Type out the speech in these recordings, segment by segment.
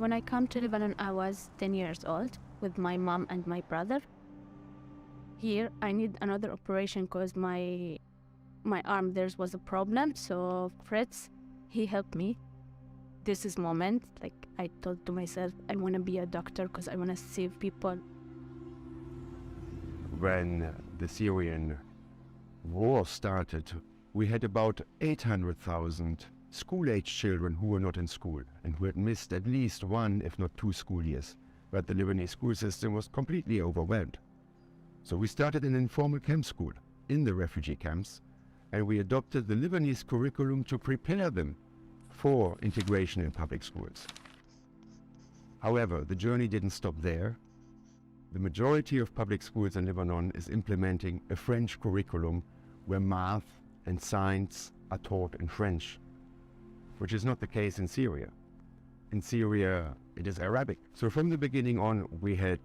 When I come to Lebanon, I was 10 years old with my mom and my brother. Here, I need another operation because my arm there was a problem. So Fritz, he helped me. This is moment, like I told to myself, I want to be a doctor because I want to save people. When the Syrian war started, we had about 800,000 school-age children who were not in school and who had missed at least one, if not 2 school years. But the Lebanese school system was completely overwhelmed. So we started an informal camp school in the refugee camps, and we adopted the Lebanese curriculum to prepare them for integration in public schools. However, the journey didn't stop there. The majority of public schools in Lebanon is implementing a French curriculum where math and science are taught in French, which is not the case in Syria. In Syria, it is Arabic. So from the beginning on, we had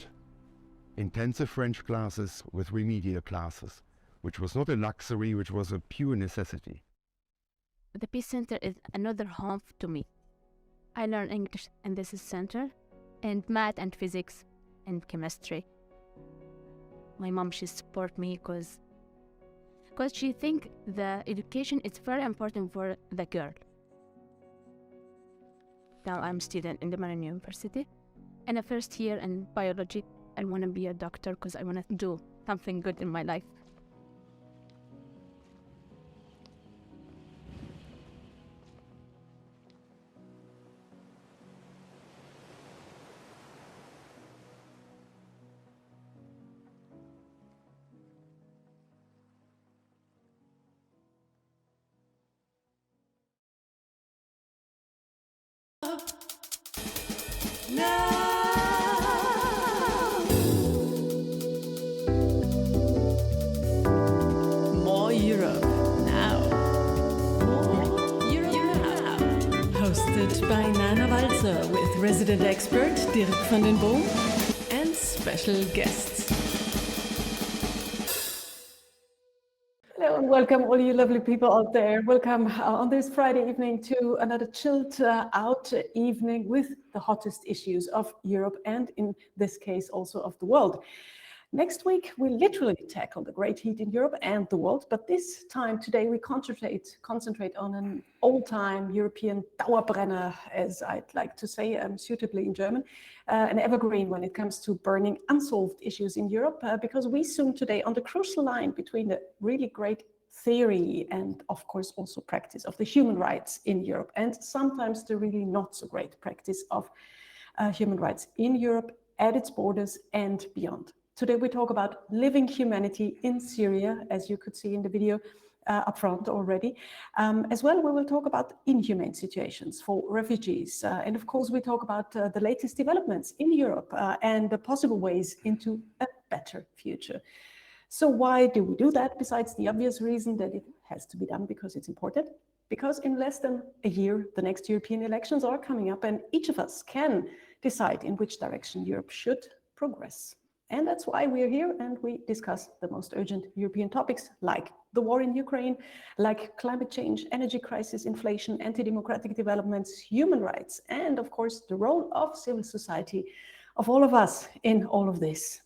intensive French classes with remedial classes, which was not a luxury, which was a pure necessity. The Peace Center is another home to me. I learn English in this center, and math and physics and chemistry. My mom, she support me because she think the education is very important for the girl. Now I'm student in the Lebanon University. In the first year in biology, I want to be a doctor because I want to do something good in my life. More Europe now. More Europe now. Hosted by Nana Walzer with resident expert Dirk van den Boom and special guests. Hello and welcome all you lovely people out there. Welcome on this Friday evening to another chilled out evening with the hottest issues of Europe and in this case also of the world. Next week, we literally tackle the great heat in Europe and the world, but this time today we concentrate on an old-time European Dauerbrenner, as I'd like to say, suitably in German, an evergreen when it comes to burning unsolved issues in Europe, because we zoom today on the crucial line between the really great theory and, of course, also practice of the human rights in Europe, and sometimes the really not so great practice of human rights in Europe, at its borders and beyond. Today we talk about living humanity in Syria, as you could see in the video up front already. As well, we will talk about inhumane situations for refugees. And of course, we talk about the latest developments in Europe and the possible ways into a better future. So why do we do that? Besides the obvious reason that it has to be done because it's important. Because in less than a year, the next European elections are coming up and each of us can decide in which direction Europe should progress. And that's why we're here and we discuss the most urgent European topics like the war in Ukraine, like climate change, energy crisis, inflation, anti-democratic developments, human rights, and of course the role of civil society, of all of us in all of this.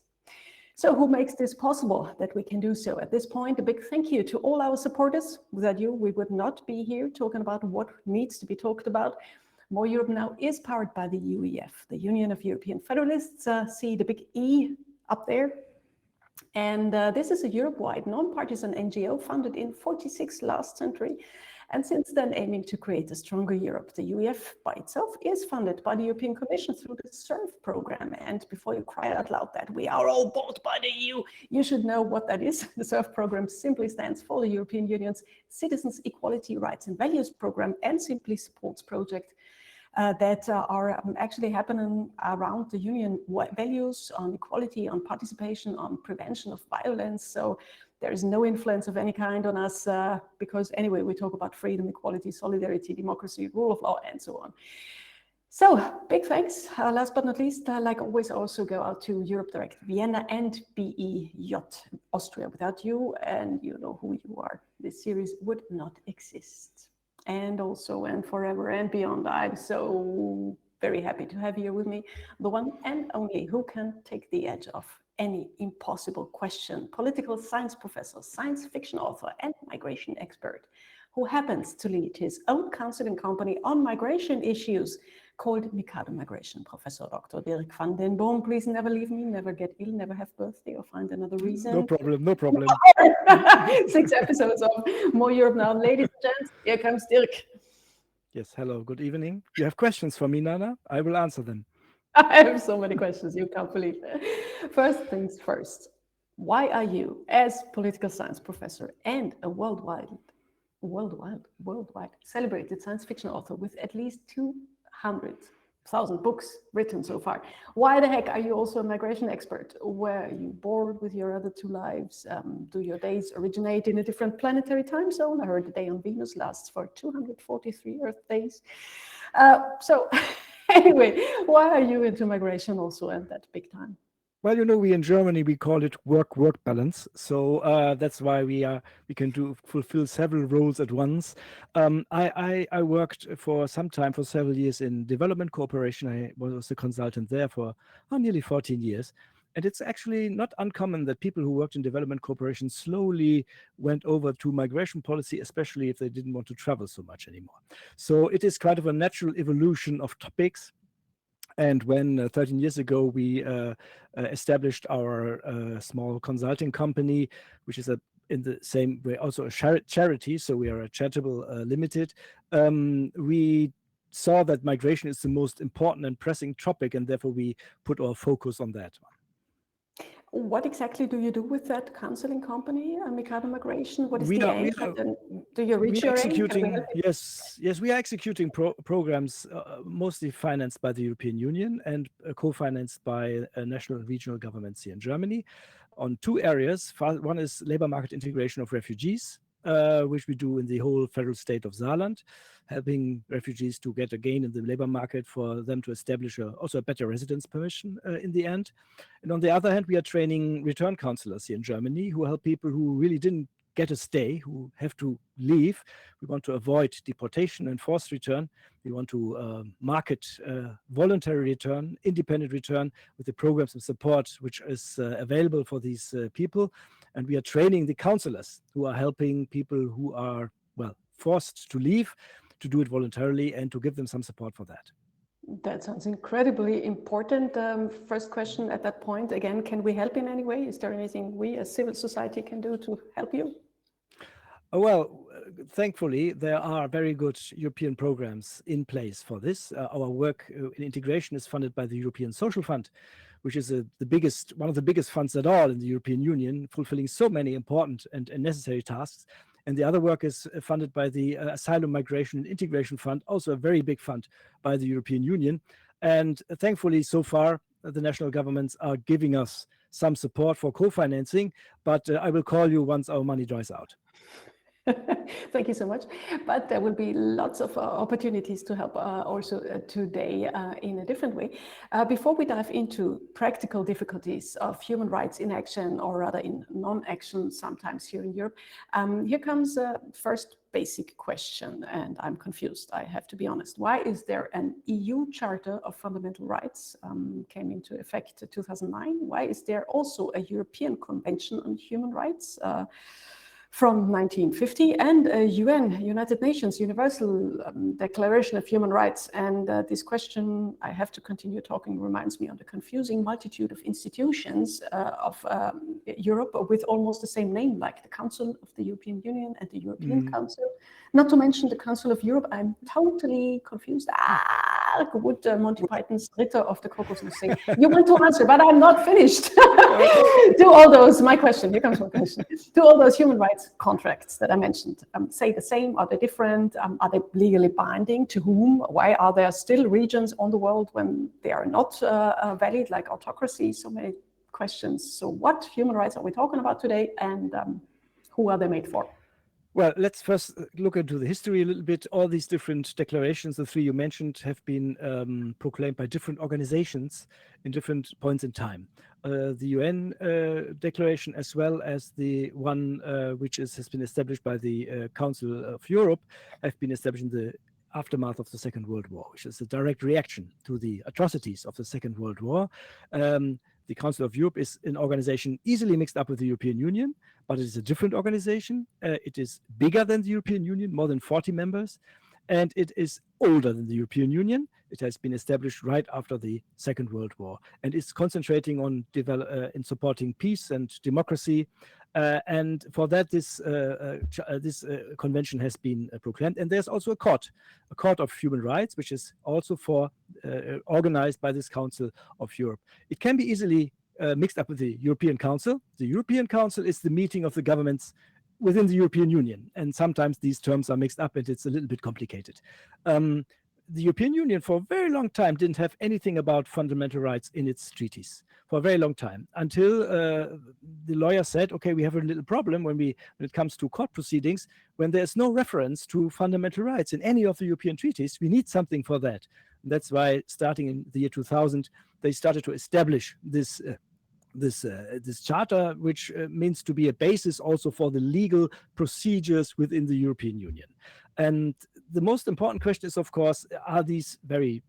So who makes this possible that we can do so? At this point, a big thank you to all our supporters. Without you, we would not be here talking about what needs to be talked about. More Europe Now is powered by the UEF, the Union of European Federalists. See the big E up there. And this is a Europe-wide non-partisan NGO founded in 46 last century. And since then aiming to create a stronger Europe. The UEF by itself is funded by the European Commission through the SURF program. And before you cry out loud that we are all bought by the EU, you should know what that is. The SURF program simply stands for the European Union's Citizens' Equality, Rights and Values program and simply supports projects that are actually happening around the Union values on equality, on participation, on prevention of violence. So there is no influence of any kind on us because anyway, we talk about freedom, equality, solidarity, democracy, rule of law, and so on. So big thanks. Last but not least, like always, also go out to Europe Direct Vienna and BEJ Austria. Without you, and you know who you are, this series would not exist. And also, and forever and beyond, I'm so very happy to have here with me the one and only who can take the edge off any impossible question, political science professor, science fiction author, and migration expert, who happens to lead his own counseling company on migration issues called Mikado Migration. Professor Dr. Dirk van den Boom, please never leave me, never get ill, never have birthday or find another reason. No problem, no problem. 6 episodes of More Europe Now. Ladies and gents, here comes Dirk. Yes, hello, good evening. You have questions for me, Nana? I will answer them. I have so many questions, you can't believe it. First things first, why are you, as political science professor and a worldwide celebrated science fiction author with at least 200,000 books written so far, why the heck are you also a migration expert? Were you bored with your other 2 lives? Do your days originate in a different planetary time zone? I heard the day on Venus lasts for 243 Earth days. So anyway, why are you into migration also and that big time? Well, you know, we in Germany, we call it work-work balance. So that's why we can fulfill several roles at once. I worked for some time, for several years in development cooperation. I was a consultant there for nearly 14 years. And it's actually not uncommon that people who worked in development cooperation slowly went over to migration policy, especially if they didn't want to travel so much anymore. So it is kind of a natural evolution of topics. And when 13 years ago, we established our small consulting company, which is in the same way also a charity, so we are a charitable limited, we saw that migration is the most important and pressing topic, and therefore we put our focus on that one. What exactly do you do with that counseling company, Mikado Migration? What is the aim? Do you reach your aim? Yes, we are executing programs mostly financed by the European Union and co-financed by national and regional governments here in Germany on 2 areas. One is labor market integration of refugees, which we do in the whole federal state of Saarland, helping refugees to get a gain in the labor market for them to establish also a better residence permission in the end. And on the other hand, we are training return counselors here in Germany who help people who really didn't get a stay, who have to leave. We want to avoid deportation and forced return. We want to market voluntary return, independent return with the programs of support which is available for these people. And we are training the counselors who are helping people who are, forced to leave, to do it voluntarily and to give them some support for that. That sounds incredibly important. First question at that point, again, can we help in any way? Is there anything we as civil society can do to help you? Well, thankfully, there are very good European programs in place for this. Our work in integration is funded by the European Social Fund, which is one of the biggest funds at all in the European Union, fulfilling so many important and necessary tasks. And the other work is funded by the Asylum, Migration and Integration Fund, also a very big fund by the European Union. And thankfully, so far, the national governments are giving us some support for co-financing, but I will call you once our money dries out. Thank you so much. But there will be lots of opportunities to help also today in a different way. Before we dive into practical difficulties of human rights in action, or rather in non-action sometimes here in Europe, here comes a first basic question, and I'm confused, I have to be honest. Why is there an EU Charter of Fundamental Rights, came into effect in 2009? Why is there also a European Convention on Human Rights from 1950 and a United Nations Universal Declaration of Human Rights? And this question, I have to continue talking, reminds me of the confusing multitude of institutions of Europe with almost the same name, like the Council of the European Union and the European Council, not to mention the Council of Europe. I'm totally confused. Would Monty Python's Ritter of the Kokosnuss say, you want to answer, but I'm not finished. Do all those, my question, here comes my question. Do all those human rights contracts that I mentioned say the same? Are they different? Are they legally binding? To whom? Why are there still regions on the world when they are not valid, like autocracy? So many questions. So what human rights are we talking about today, and who are they made for? Well, let's first look into the history a little bit. All these different declarations, the 3 you mentioned, have been proclaimed by different organizations in different points in time. The UN declaration, as well as the one which has been established by the Council of Europe, have been established in the aftermath of the Second World War, which is a direct reaction to the atrocities of the Second World War. The Council of Europe is an organization easily mixed up with the European Union, but it is a different organization. It is bigger than the European Union, more than 40 members, and it is older than the European Union. It has been established right after the Second World War, and is concentrating on in supporting peace and democracy. And for that, this convention has been proclaimed. And there's also a court of human rights, which is also organized by this Council of Europe. It can be easily mixed up with the European Council. The European Council is the meeting of the governments within the European Union, and sometimes these terms are mixed up, and it's a little bit complicated. The European Union for a very long time didn't have anything about fundamental rights in its treaties for a very long time, until the lawyer said, okay, we have a little problem when it comes to court proceedings, when there's no reference to fundamental rights in any of the European treaties. We need something for that. And that's why starting in the year 2000, they started to establish this charter, which means to be a basis also for the legal procedures within the European Union. And the most important question is, of course, are these very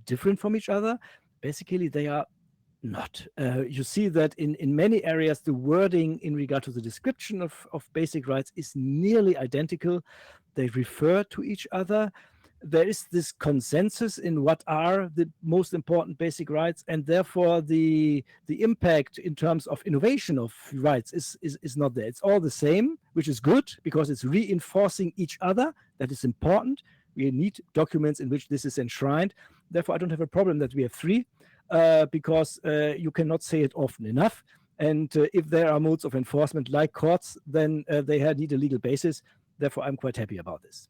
different from each other? Basically, they are not. You see that in many areas, the wording in regard to the description of basic rights is nearly identical. They refer to each other. There is this consensus in what are the most important basic rights, and therefore the impact in terms of innovation of rights is not there. It's all the same, which is good because it's reinforcing each other. That is important. We need documents in which this is enshrined. Therefore, I don't have a problem that we have three, because you cannot say it often enough. And if there are modes of enforcement like courts, then they need a legal basis. Therefore, I'm quite happy about this.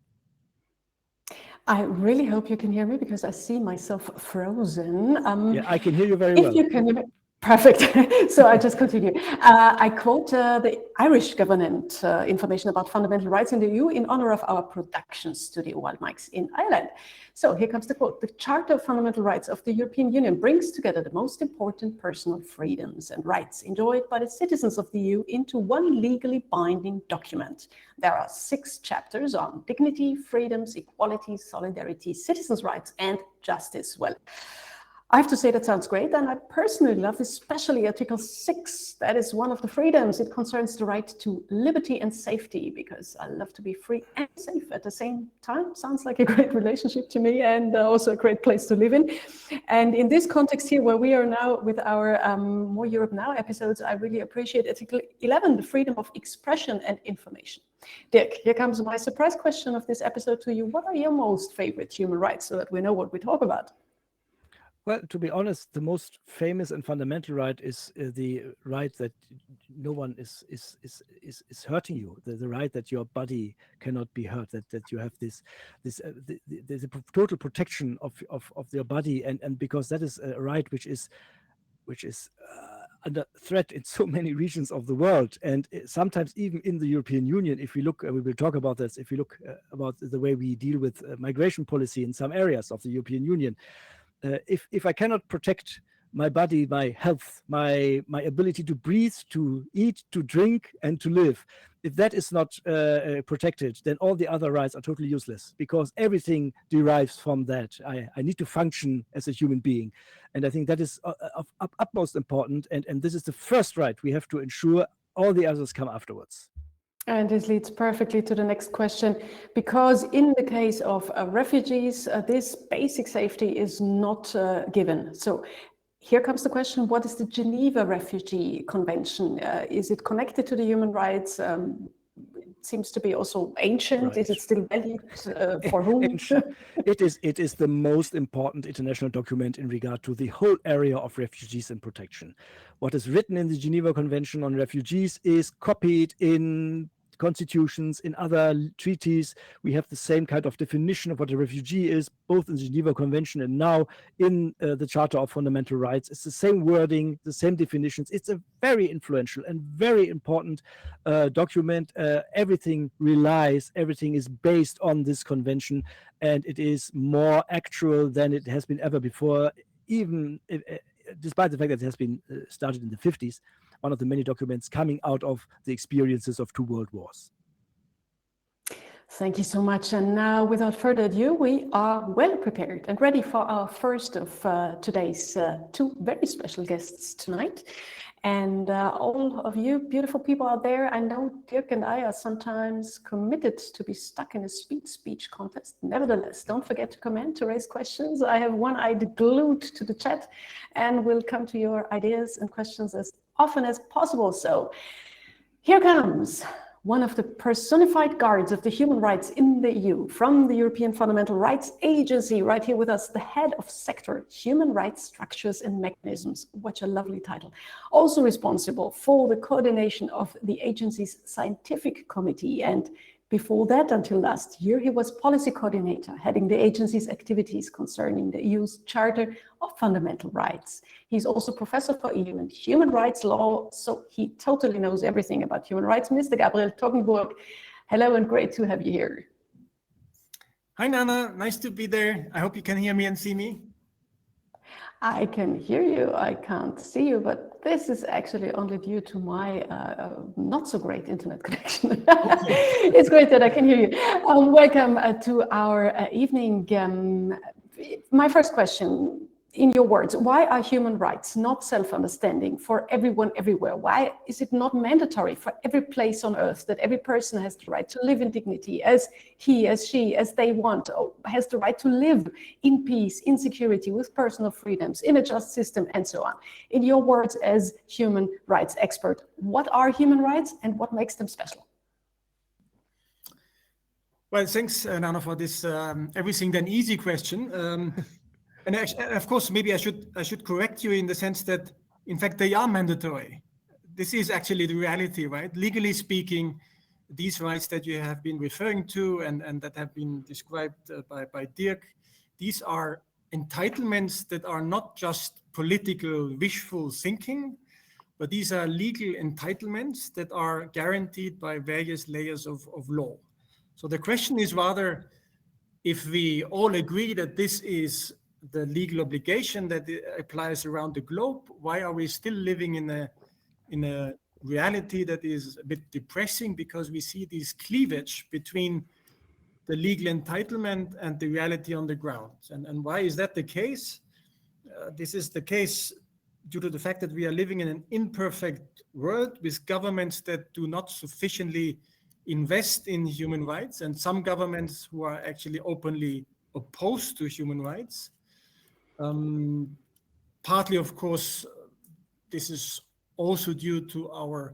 I really hope you can hear me because I see myself frozen. Yeah, I can hear you very well. If you can hear me, perfect. So I just continue. I quote the Irish government information about fundamental rights in the EU in honor of our production studio WildMics in Ireland. So here comes the quote. The Charter of Fundamental Rights of the European Union brings together the most important personal freedoms and rights enjoyed by the citizens of the EU into one legally binding document. There are 6 chapters on dignity, freedoms, equality, solidarity, citizens' rights, and justice. Well, I have to say that sounds great, and I personally love especially Article 6. That is one of the freedoms. It concerns the right to liberty and safety, because I love to be free and safe at the same time. Sounds like a great relationship to me, and also a great place to live in. And in this context here, where we are now with our More Europe Now episodes, I really appreciate Article 11, the freedom of expression and information. Dirk, here comes my surprise question of this episode to you. What are your most favorite human rights, so that we know what we talk about? Well, to be honest, the most famous and fundamental right is the right that no one is hurting you. The right that your body cannot be hurt. That you have the total protection of your body, and because that is a right which is under threat in so many regions of the world, and sometimes even in the European Union. If we look, we will talk about this. If we look about the way we deal with migration policy in some areas of the European Union. If I cannot protect my body, my health, my ability to breathe, to eat, to drink, and to live, if that is not protected, then all the other rights are totally useless, because everything derives from that. I need to function as a human being. And I think that is of utmost important. And this is the first right we have to ensure. All the others come afterwards. And this leads perfectly to the next question, because in the case of refugees, this basic safety is not given. So here comes the question, what is the Geneva Refugee Convention? Is it connected to the human rights? It seems to be also ancient. Right. Is it still valid for whom? It is the most important international document in regard to the whole area of refugees and protection. What is written in the Geneva Convention on Refugees is copied in constitutions, in other treaties. We have the same kind of definition of what a refugee is, both in the Geneva Convention and now in the Charter of Fundamental Rights. It's the same wording, the same definitions. It's a very influential and very important document. Everything is based on this convention, and it is more actual than it has been ever before, even despite the fact that it has been started in the 50s. One of the many documents coming out of the experiences of 2 world wars. Thank you so much. And now, without further ado, we are well prepared and ready for our first of today's two very special guests tonight. And all of you beautiful people out there, I know Dirk and I are sometimes committed to be stuck in a speech contest. Nevertheless, don't forget to comment, to raise questions. I have one eye glued to the chat, and we'll come to your ideas and questions as often as possible. So here comes one of the personified guards of the human rights in the EU, from the European Fundamental Rights Agency, right here with us, the head of sector Human Rights Structures and Mechanisms. What a lovely title. Also responsible for the coordination of the agency's scientific committee. And before that, until last year, he was policy coordinator, heading the agency's activities concerning the EU's Charter of Fundamental Rights. He's also professor for EU and human rights law, so he totally knows everything about human rights. Mr. Gabriel Toggenburg, hello and great to have you here. Hi, Nana. Nice to be there. I hope you can hear me and see me. I can hear you, I can't see you, but this is actually only due to my not so great internet connection. Okay. It's great that I can hear you. Welcome to our evening. My first question, in your words, why are human rights not self-understanding for everyone everywhere? Why is it not mandatory for every place on earth that every person has the right to live in dignity as he, as she, as they want, or has the right to live in peace, in security, with personal freedoms, in a just system, and so on? In your words as human rights expert, what are human rights and what makes them special? Well, thanks, Nana, for this everything then easy question. And actually, of course, maybe I should correct you in the sense that, in fact, they are mandatory. This is actually the reality, right? Legally speaking, these rights that you have been referring to and that have been described by Dirk, these are entitlements that are not just political wishful thinking, but these are legal entitlements that are guaranteed by various layers of law. So the question is rather, if we all agree that this is the legal obligation that applies around the globe, why are we still living in a reality that is a bit depressing, because we see this cleavage between the legal entitlement and the reality on the ground? And why is that the case? This is the case due to the fact that we are living in an imperfect world with governments that do not sufficiently invest in human rights, and some governments who are actually openly opposed to human rights. Partly, of course, this is also due to our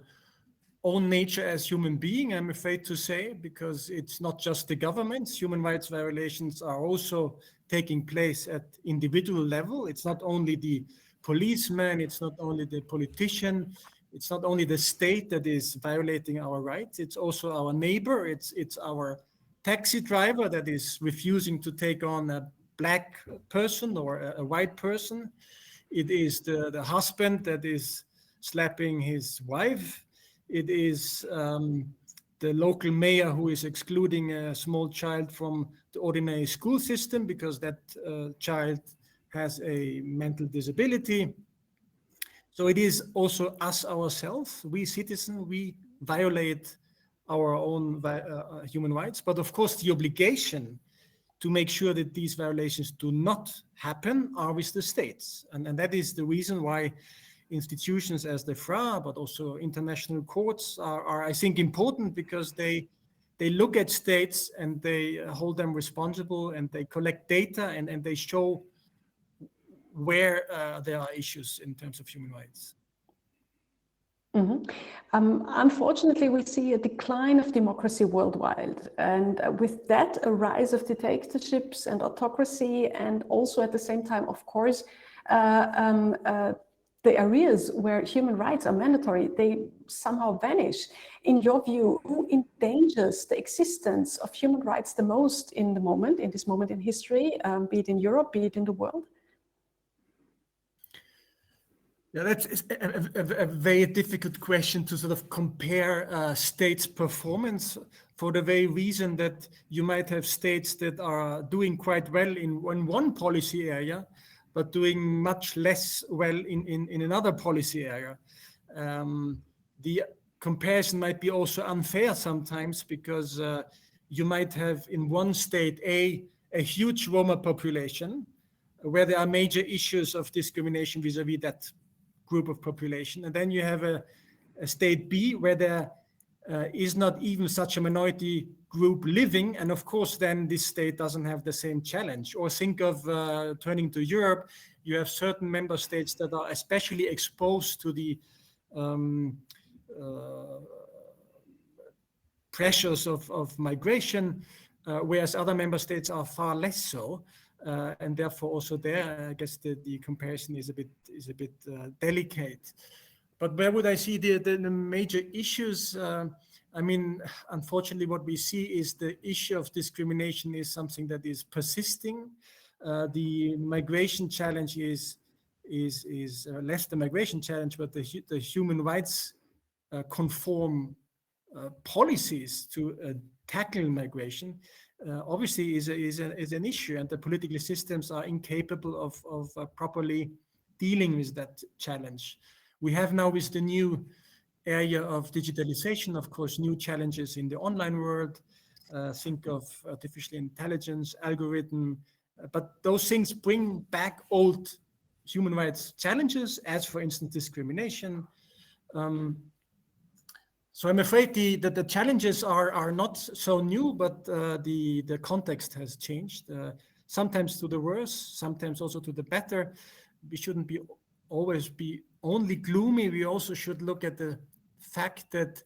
own nature as human beings, I'm afraid to say, because it's not just the governments. Human rights violations are also taking place at individual level. It's not only the policeman, it's not only the politician, it's not only the state that is violating our rights, it's also our neighbor, it's our taxi driver that is refusing to take on a black person or a white person. It is the husband that is slapping his wife. It is the local mayor who is excluding a small child from the ordinary school system because that child has a mental disability. So it is also us ourselves, we citizens, we violate our own human rights. But of course, the obligation to make sure that these violations do not happen are with the states. And that is the reason why institutions as the FRA, but also international courts are I think, important, because they look at states and they hold them responsible and they collect data and they show where there are issues in terms of human rights. Mm-hmm. Unfortunately, we see a decline of democracy worldwide, and with that, a rise of dictatorships and autocracy, and also at the same time, of course, the areas where human rights are mandatory, they somehow vanish. In your view, who endangers the existence of human rights the most in this moment in history, be it in Europe, be it in the world? Yeah, that's a very difficult question to sort of compare states' performance, for the very reason that you might have states that are doing quite well in one policy area, but doing much less well in another policy area. The comparison might be also unfair sometimes, because you might have in one state a huge Roma population where there are major issues of discrimination vis-a-vis that group of population. And then you have a state B where there is not even such a minority group living. And of course, then this state doesn't have the same challenge. Or think of turning to Europe, you have certain member states that are especially exposed to the pressures of migration, whereas other member states are far less so. And therefore also there, I guess the comparison is a bit delicate. But where would I see the major issues? I mean, unfortunately, what we see is the issue of discrimination is something that is persisting. The migration challenge is less the migration challenge, but the human rights conform policies to tackle migration obviously is an issue, and the political systems are incapable of properly dealing with that challenge. We have now, with the new area of digitalization, of course, new challenges in the online world. Think of artificial intelligence, algorithm, but those things bring back old human rights challenges, as for instance, discrimination. So I'm afraid the challenges are not so new, but the context has changed, sometimes to the worse, sometimes also to the better. We shouldn't always be only gloomy. We also should look at the fact that,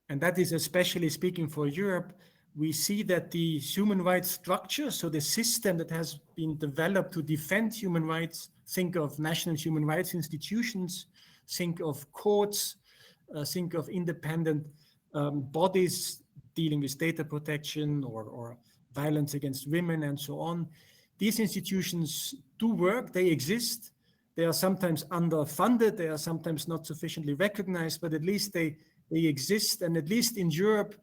and that is especially speaking for Europe, we see that the human rights structure, so the system that has been developed to defend human rights, think of national human rights institutions, think of courts, think of independent bodies dealing with data protection or violence against women and so on. These institutions do work, they exist. They are sometimes underfunded, they are sometimes not sufficiently recognized, but at least they exist. And at least in Europe,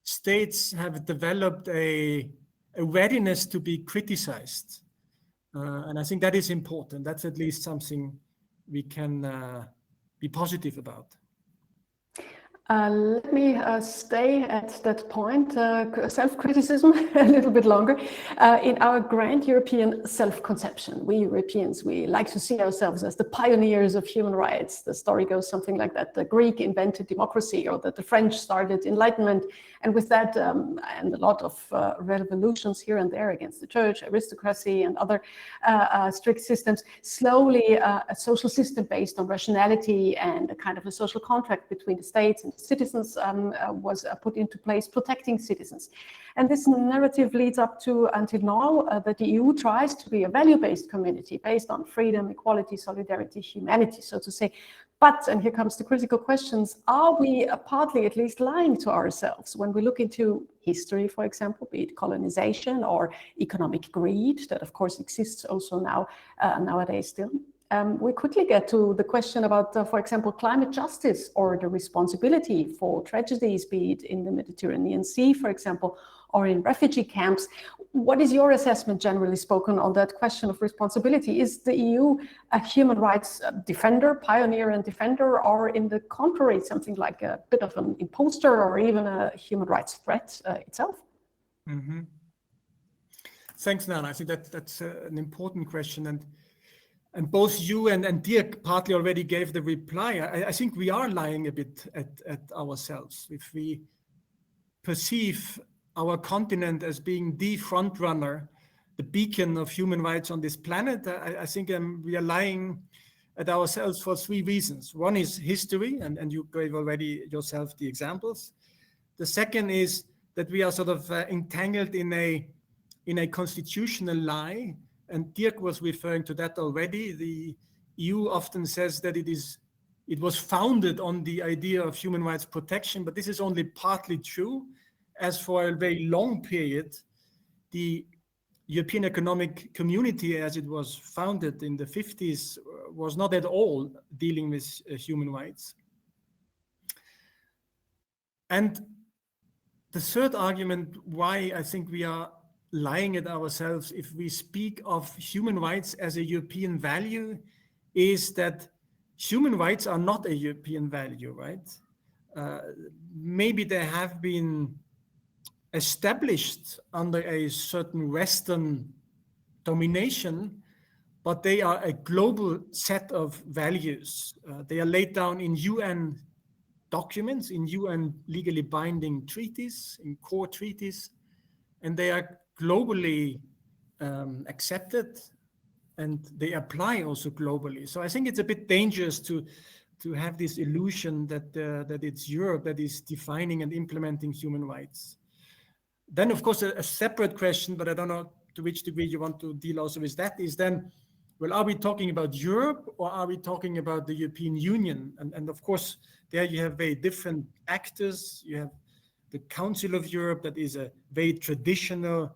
states have developed a readiness to be criticized. And I think that is important. That's at least something we can be positive about. Let me stay at that point, self-criticism a little bit longer. In our grand European self-conception, we Europeans, we like to see ourselves as the pioneers of human rights. The story goes something like that. The Greek invented democracy, or that the French started Enlightenment. And with that, and a lot of revolutions here and there against the church, aristocracy, and other strict systems, slowly a social system based on rationality and a kind of a social contract between the states and citizens was put into place, protecting citizens. And this narrative leads up to, until now, that the EU tries to be a value-based community based on freedom, equality, solidarity, humanity, so to say. But, and here comes the critical questions, are we partly at least lying to ourselves when we look into history, for example, be it colonization or economic greed, that of course exists also now, nowadays still? We quickly get to the question about, for example, climate justice or the responsibility for tragedies, be it in the Mediterranean Sea, for example, or in refugee camps. What is your assessment, generally spoken, on that question of responsibility? Is the EU a human rights defender, pioneer and defender, or in the contrary, something like a bit of an imposter or even a human rights threat itself? Mm-hmm. Thanks, Nana. I think that's an important question. And both you and Dirk partly already gave the reply. I think we are lying a bit at ourselves. If we perceive our continent as being the front runner, the beacon of human rights on this planet, I think we are lying at ourselves for three reasons. One is history, and you gave already yourself the examples. The second is that we are sort of entangled in a constitutional lie, and Dirk was referring to that already. The EU often says that it was founded on the idea of human rights protection, but this is only partly true. As for a very long period, the European Economic Community, as it was founded in the 50s, was not at all dealing with human rights. And the third argument why I think we are lying at ourselves if we speak of human rights as a European value is that human rights are not a European value, right? Maybe there have been established under a certain Western domination, but they are a global set of values. They are laid down in UN documents, in UN legally binding treaties, in core treaties, and they are globally accepted, and they apply also globally. So I think it's a bit dangerous to have this illusion that it's Europe that is defining and implementing human rights. Then, of course, a separate question, but I don't know to which degree you want to deal also with that, is then, well, are we talking about Europe or are we talking about the European Union? And of course, there you have very different actors. You have the Council of Europe, that is a very traditional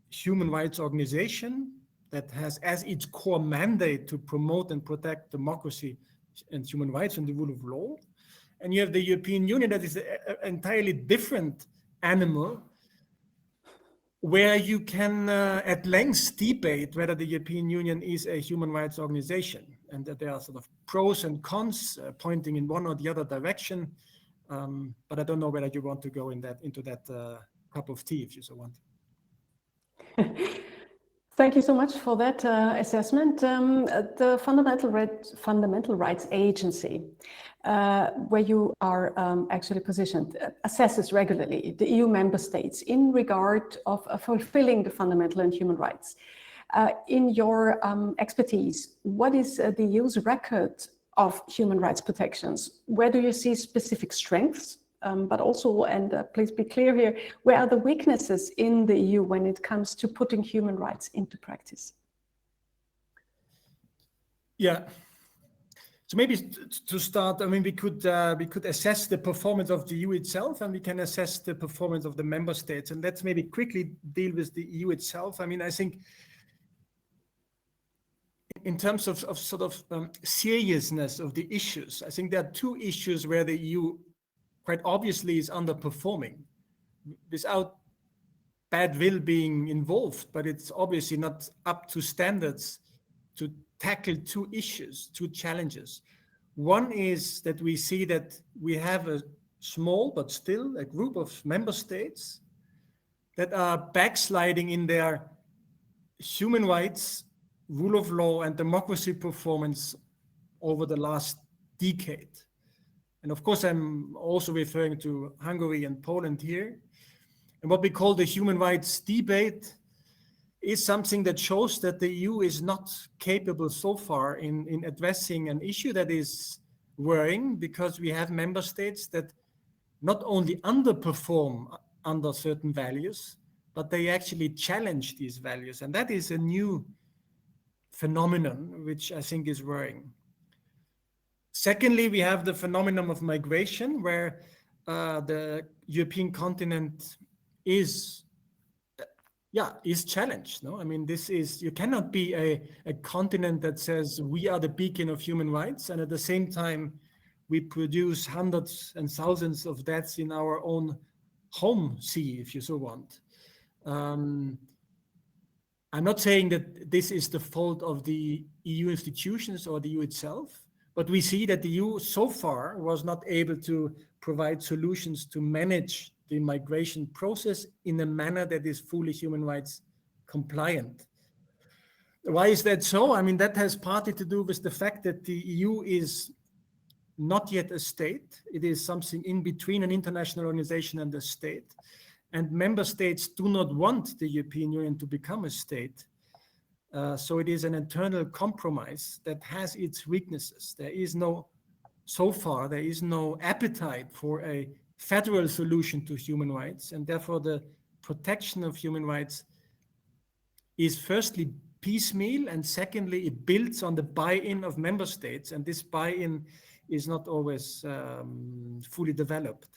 human rights organization that has as its core mandate to promote and protect democracy and human rights and the rule of law. And you have the European Union, that is an entirely different animal, where you can at length debate whether the European Union is a human rights organization, and that there are sort of pros and cons pointing in one or the other direction. But I don't know whether you want to go into that cup of tea, if you so want. Thank you so much for that assessment. The Fundamental Rights Agency, where you are actually positioned, assesses regularly the EU member states in regard of fulfilling the fundamental and human rights. In your expertise, what is the EU's record of human rights protections? Where do you see specific strengths? But also, and please be clear here, where are the weaknesses in the EU when it comes to putting human rights into practice? Yeah. So maybe to start, I mean, we could assess the performance of the EU itself, and we can assess the performance of the member states. And let's maybe quickly deal with the EU itself. I mean, I think in terms of sort of seriousness of the issues, I think there are two issues where the EU quite obviously is underperforming, without bad will being involved, but it's obviously not up to standards to tackle two issues, two challenges. One is that we see that we have a small, but still a group of member states that are backsliding in their human rights, rule of law, and democracy performance over the last decade. And of course, I'm also referring to Hungary and Poland here. And what we call the human rights debate is something that shows that the EU is not capable so far in addressing an issue that is worrying, because we have member states that not only underperform under certain values, but they actually challenge these values. And that is a new phenomenon, which I think is worrying. Secondly, we have the phenomenon of migration, where the European continent is challenged. No, I mean, you cannot be a continent that says we are the beacon of human rights, and at the same time we produce hundreds and thousands of deaths in our own home sea, if you so want. I'm not saying that this is the fault of the EU institutions or the EU itself, but we see that the EU so far was not able to provide solutions to manage the migration process in a manner that is fully human rights compliant. Why is that so? I mean, that has partly to do with the fact that the EU is not yet a state. It is something in between an international organization and a state. And member states do not want the European Union to become a state. So it is an internal compromise that has its weaknesses. So far, there is no appetite for a federal solution to human rights, and therefore the protection of human rights is firstly piecemeal, and secondly, it builds on the buy-in of member states, and this buy-in is not always fully developed.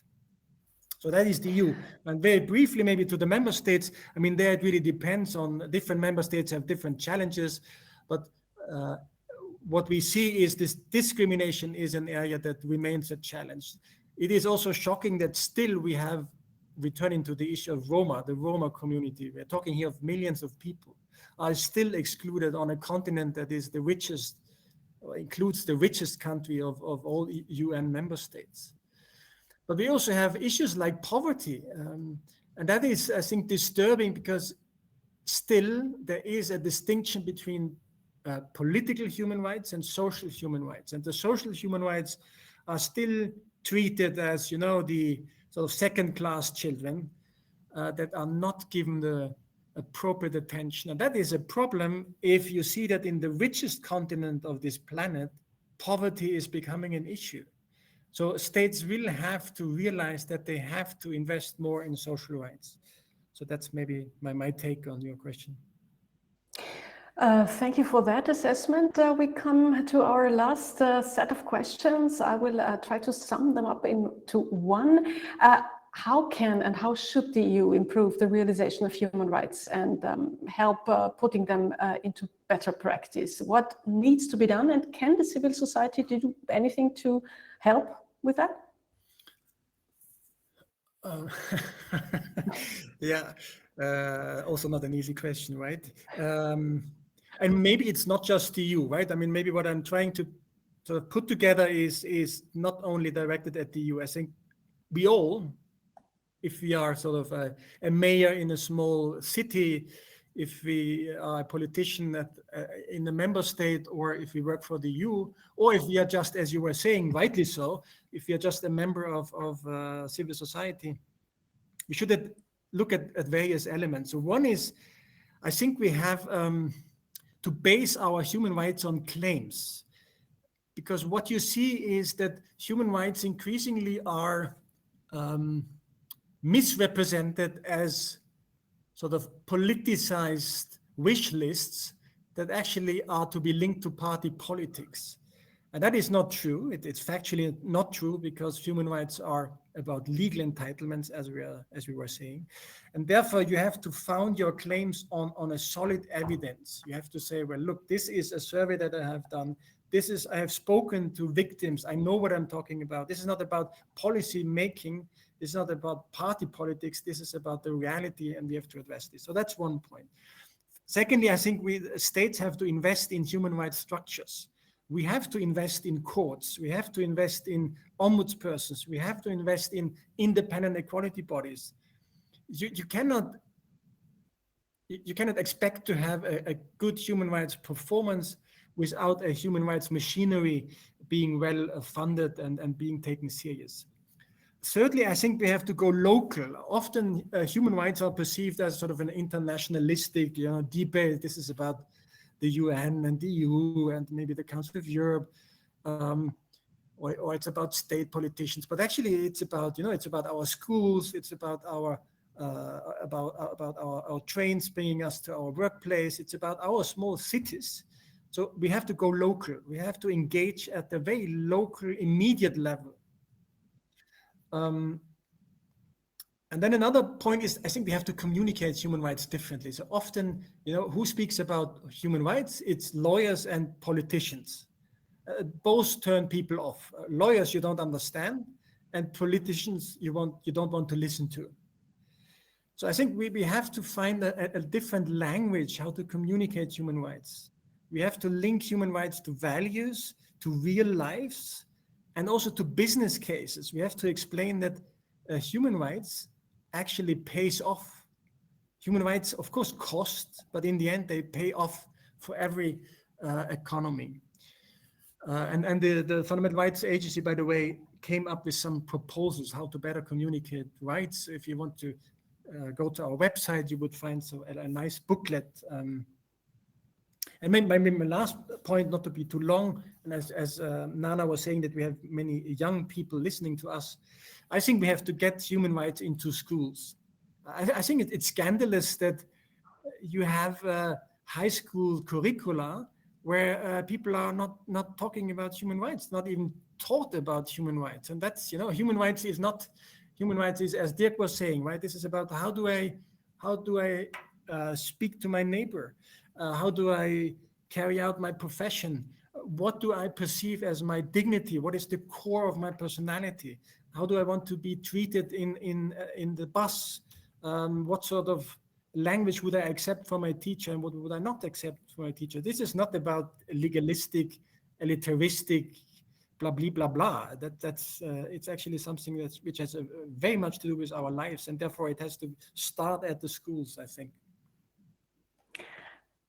So that is the EU. And very briefly, maybe to the member states, I mean, there it really depends on different member states have different challenges, but what we see is this discrimination is an area that remains a challenge. It is also shocking that still we have, returning to the issue of Roma, the Roma community, we're talking here of millions of people, are still excluded on a continent that is the richest, or includes the richest country of all UN member states. But we also have issues like poverty. And that is, I think, disturbing because still there is a distinction between political human rights and social human rights. And the social human rights are still treated as, the sort of second-class children that are not given the appropriate attention. And that is a problem if you see that in the richest continent of this planet, poverty is becoming an issue. So states will have to realize that they have to invest more in social rights. So that's maybe my take on your question. Thank you for that assessment. We come to our last set of questions. I will try to sum them up into one. How can and how should the EU improve the realization of human rights and help putting them into better practice? What needs to be done, and can the civil society do anything to help with that? Yeah, also not an easy question, right? And maybe it's not just the EU, right? I mean, maybe what I'm trying to sort of put together is not only directed at the EU. I think we all, if we are sort of a mayor in a small city, if we are a politician in a member state, or if we work for the EU, or if we are just, as you were saying, rightly so, if we are just a member of civil society, we should look at various elements. So one is, I think we have to base our human rights on claims, because what you see is that human rights increasingly are misrepresented as sort of politicized wish lists that actually are to be linked to party politics. And that is not true. It's factually not true, because human rights are about legal entitlements, as we were saying. And therefore, you have to found your claims on a solid evidence. You have to say, well, look, this is a survey that I have done. I have spoken to victims. I know what I'm talking about. This is not about policy making. It's not about party politics. This is about the reality, and we have to address this. So that's one point. Secondly, I think states have to invest in human rights structures. We have to invest in courts. We have to invest in ombudspersons. We have to invest in independent equality bodies. You cannot expect to have a good human rights performance without a human rights machinery being well funded and being taken serious. Thirdly, I think we have to go local. Often human rights are perceived as sort of an internationalistic debate. This is about the UN and the EU and maybe the Council of Europe, or it's about state politicians. But actually, it's about it's about our schools. It's about our trains bringing us to our workplace. It's about our small cities. So we have to go local. We have to engage at the very local, immediate level. And then another point is, I think we have to communicate human rights differently. So often, who speaks about human rights? It's lawyers and politicians. Both turn people off. Lawyers you don't understand, and politicians you don't want to listen to. So I think we have to find a different language how to communicate human rights. We have to link human rights to values, to real lives, and also to business cases. We have to explain that human rights actually pays off. Human rights, of course, cost, but in the end, they pay off for every economy. And the Fundamental Rights Agency, by the way, came up with some proposals how to better communicate rights. If you want to go to our website, you would find a nice booklet. And maybe my last point, not to be too long, and as Nana was saying that we have many young people listening to us, I think we have to get human rights into schools. I think it's scandalous that you have high school curricula where people are not talking about human rights, not even taught about human rights. And that's, human rights is, as Dirk was saying, right? This is about how do I speak to my neighbor? How do I carry out my profession? What do I perceive as my dignity? What is the core of my personality? How do I want to be treated in the bus? What sort of language would I accept from my teacher, and what would I not accept from my teacher? This is not about legalistic, elitaristic blah blah blah blah. That's it's actually something which has very much to do with our lives, and therefore it has to start at the schools, I think.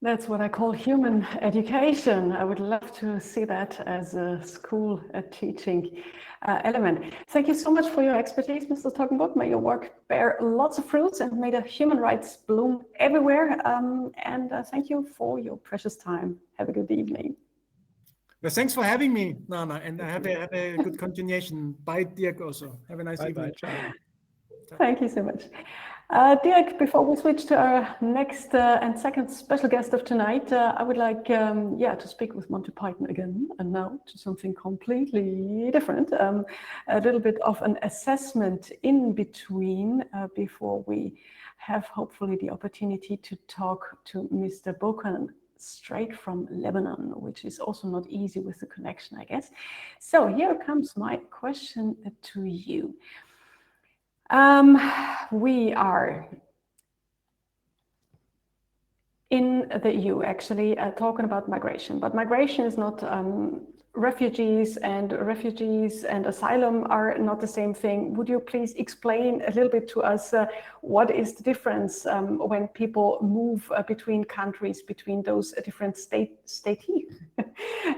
That's what I call human education. I would love to see that as a school teaching element. Thank you so much for your expertise, Mr. Toggenburg. May your work bear lots of fruits and may the human rights bloom everywhere. And thank you for your precious time. Have a good evening. Well, thanks for having me, Nana, and have a good continuation. Bye, Dirk, also. Have a nice evening. Ciao. Thank you so much. Dirk, before we switch to our next and second special guest of tonight, I would like to speak with Monty Python again, and now to something completely different, a little bit of an assessment in between before we have hopefully the opportunity to talk to Mr. Bokern straight from Lebanon, which is also not easy with the connection, I guess. So here comes my question to you. We are in the EU actually talking about migration, but migration is not refugees and asylum are not the same thing. Would you please explain a little bit to us what is the difference when people move between countries, between those different states?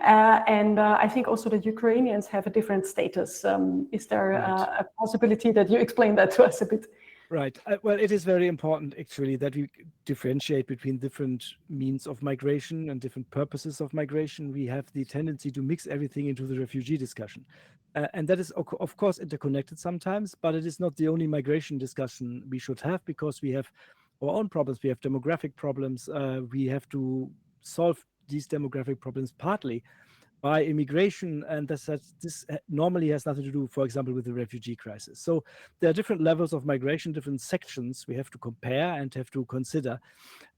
And I think also the Ukrainians have a different status. Is there a possibility that you explain that to us a bit? Right. Well, it is very important actually that we differentiate between different means of migration and different purposes of migration. We have the tendency to mix everything into the refugee discussion. And that is, of course, interconnected sometimes, but it is not the only migration discussion we should have, because we have our own problems. We have demographic problems. We have to solve these demographic problems partly by immigration, and this normally has nothing to do, for example, with the refugee crisis. So there are different levels of migration, different sections we have to compare and have to consider.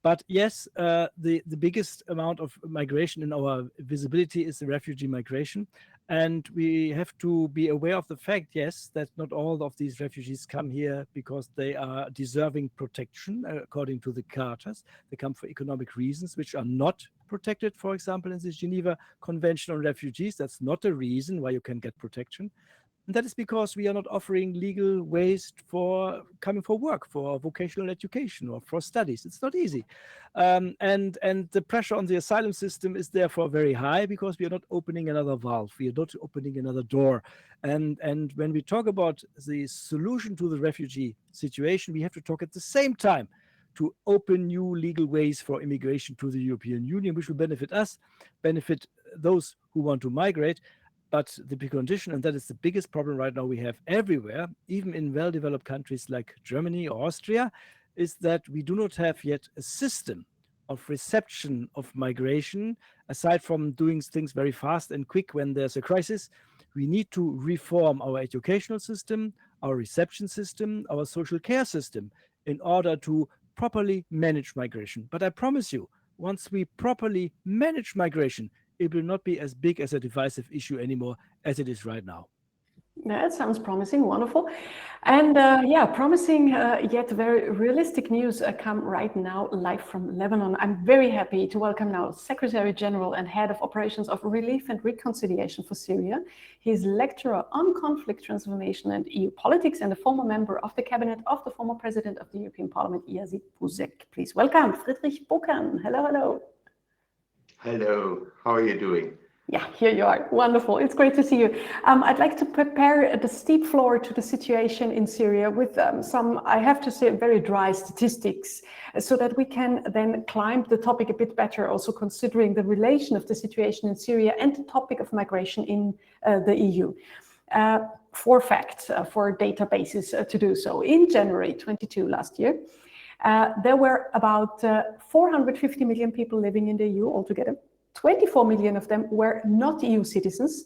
But yes, the biggest amount of migration in our visibility is the refugee migration. And we have to be aware of the fact, yes, that not all of these refugees come here because they are deserving protection according to the charters. They come for economic reasons, which are not protected, for example, in the Geneva Convention on Refugees. That's not a reason why you can get protection. And that is because we are not offering legal ways for coming for work, for vocational education or for studies. It's not easy. And the pressure on the asylum system is therefore very high because we are not opening another valve. We are not opening another door. And when we talk about the solution to the refugee situation, we have to talk at the same time to open new legal ways for immigration to the European Union, which will benefit us, benefit those who want to migrate. But the big condition, and that is the biggest problem right now we have everywhere, even in well-developed countries like Germany or Austria, is that we do not have yet a system of reception of migration. Aside from doing things very fast and quick when there's a crisis, we need to reform our educational system, our reception system, our social care system in order to properly manage migration. But I promise you, once we properly manage migration, it will not be as big as a divisive issue anymore as it is right now. That sounds promising, wonderful. And promising yet very realistic news come right now live from Lebanon. I'm very happy to welcome now Secretary General and Head of Operations of Relief and Reconciliation for Syria. He's lecturer on conflict transformation and EU politics and a former member of the cabinet of the former President of the European Parliament, Jerzy Buzek. Please welcome Friedrich Bokern. Hello, hello. Hello, how are you doing? Yeah, here you are. Wonderful. It's great to see you. I'd like to prepare the steep floor to the situation in Syria with some, I have to say, very dry statistics so that we can then climb the topic a bit better, also considering the relation of the situation in Syria and the topic of migration in the EU. For facts, for databases to do so. In January 22 last year, there were about 450 million people living in the EU altogether. 24 million of them were not EU citizens,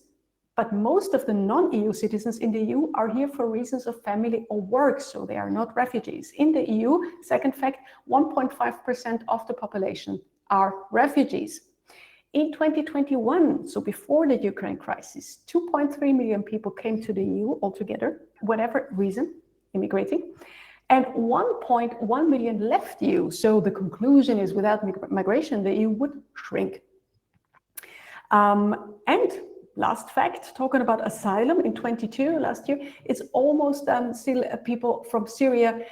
but most of the non-EU citizens in the EU are here for reasons of family or work, so they are not refugees. In the EU, second fact, 1.5% of the population are refugees. In 2021, so before the Ukraine crisis, 2.3 million people came to the EU altogether, whatever reason, immigrating. And 1.1 million left the EU. So the conclusion is without migration, the EU would shrink. And last fact, talking about asylum in 22 last year, it's almost still people from Syria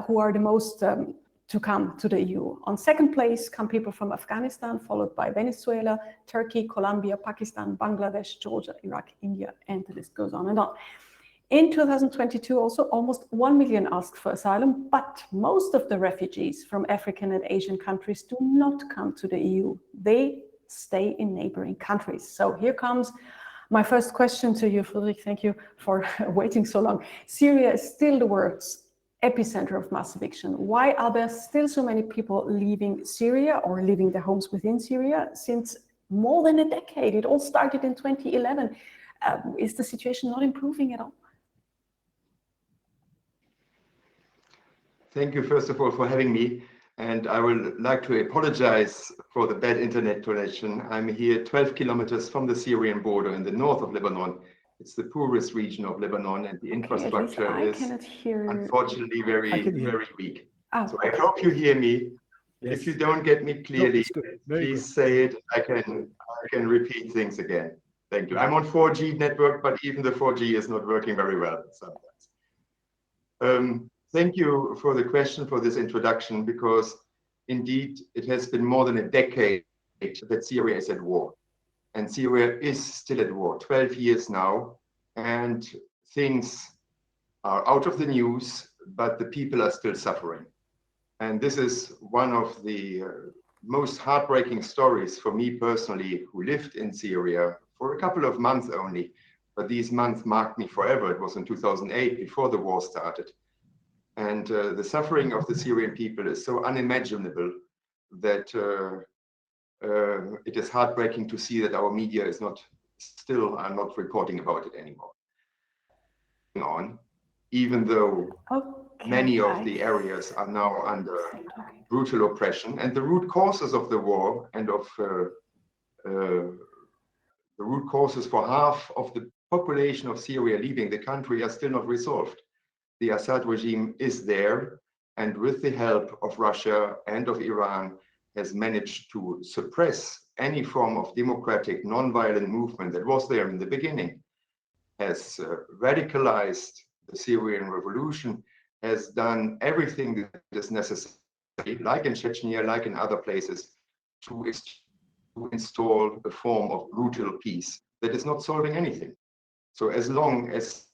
who are the most to come to the EU. On second place come people from Afghanistan, followed by Venezuela, Turkey, Colombia, Pakistan, Bangladesh, Georgia, Iraq, India, and the list goes on and on. In 2022, also almost 1 million asked for asylum, but most of the refugees from African and Asian countries do not come to the EU. They stay in neighboring countries. So here comes my first question to you, Friedrich. Thank you for waiting so long. Syria is still the world's epicenter of mass eviction. Why are there still so many people leaving Syria or leaving their homes within Syria since more than a decade? It all started in 2011. Is the situation not improving at all? Thank you, first of all, for having me. And I would like to apologize for the bad internet connection. I'm here 12 kilometers from the Syrian border in the north of Lebanon. It's the poorest region of Lebanon, and the infrastructure is unfortunately very weak. So I hope you hear me. Yes. If you don't get me clearly, please say it. I can repeat things again. Thank you. I'm on 4G network, but even the 4G is not working very well sometimes. Thank you for the question, for this introduction, because indeed it has been more than a decade that Syria is at war. And Syria is still at war, 12 years now, and things are out of the news, but the people are still suffering. And this is one of the most heartbreaking stories for me personally, who lived in Syria for a couple of months only, but these months marked me forever. It was in 2008, before the war started. And the suffering of the Syrian people is so unimaginable that it is heartbreaking to see that our media is not reporting about it anymore. Even though many of the areas are now under brutal oppression, and the root causes of the war and of the root causes for half of the population of Syria leaving the country are still not resolved. The Assad regime is there, and with the help of Russia and of Iran, has managed to suppress any form of democratic, non-violent movement that was there in the beginning, has radicalized the Syrian revolution, has done everything that is necessary, like in Chechnya, like in other places, to install a form of brutal peace that is not solving anything. So as long as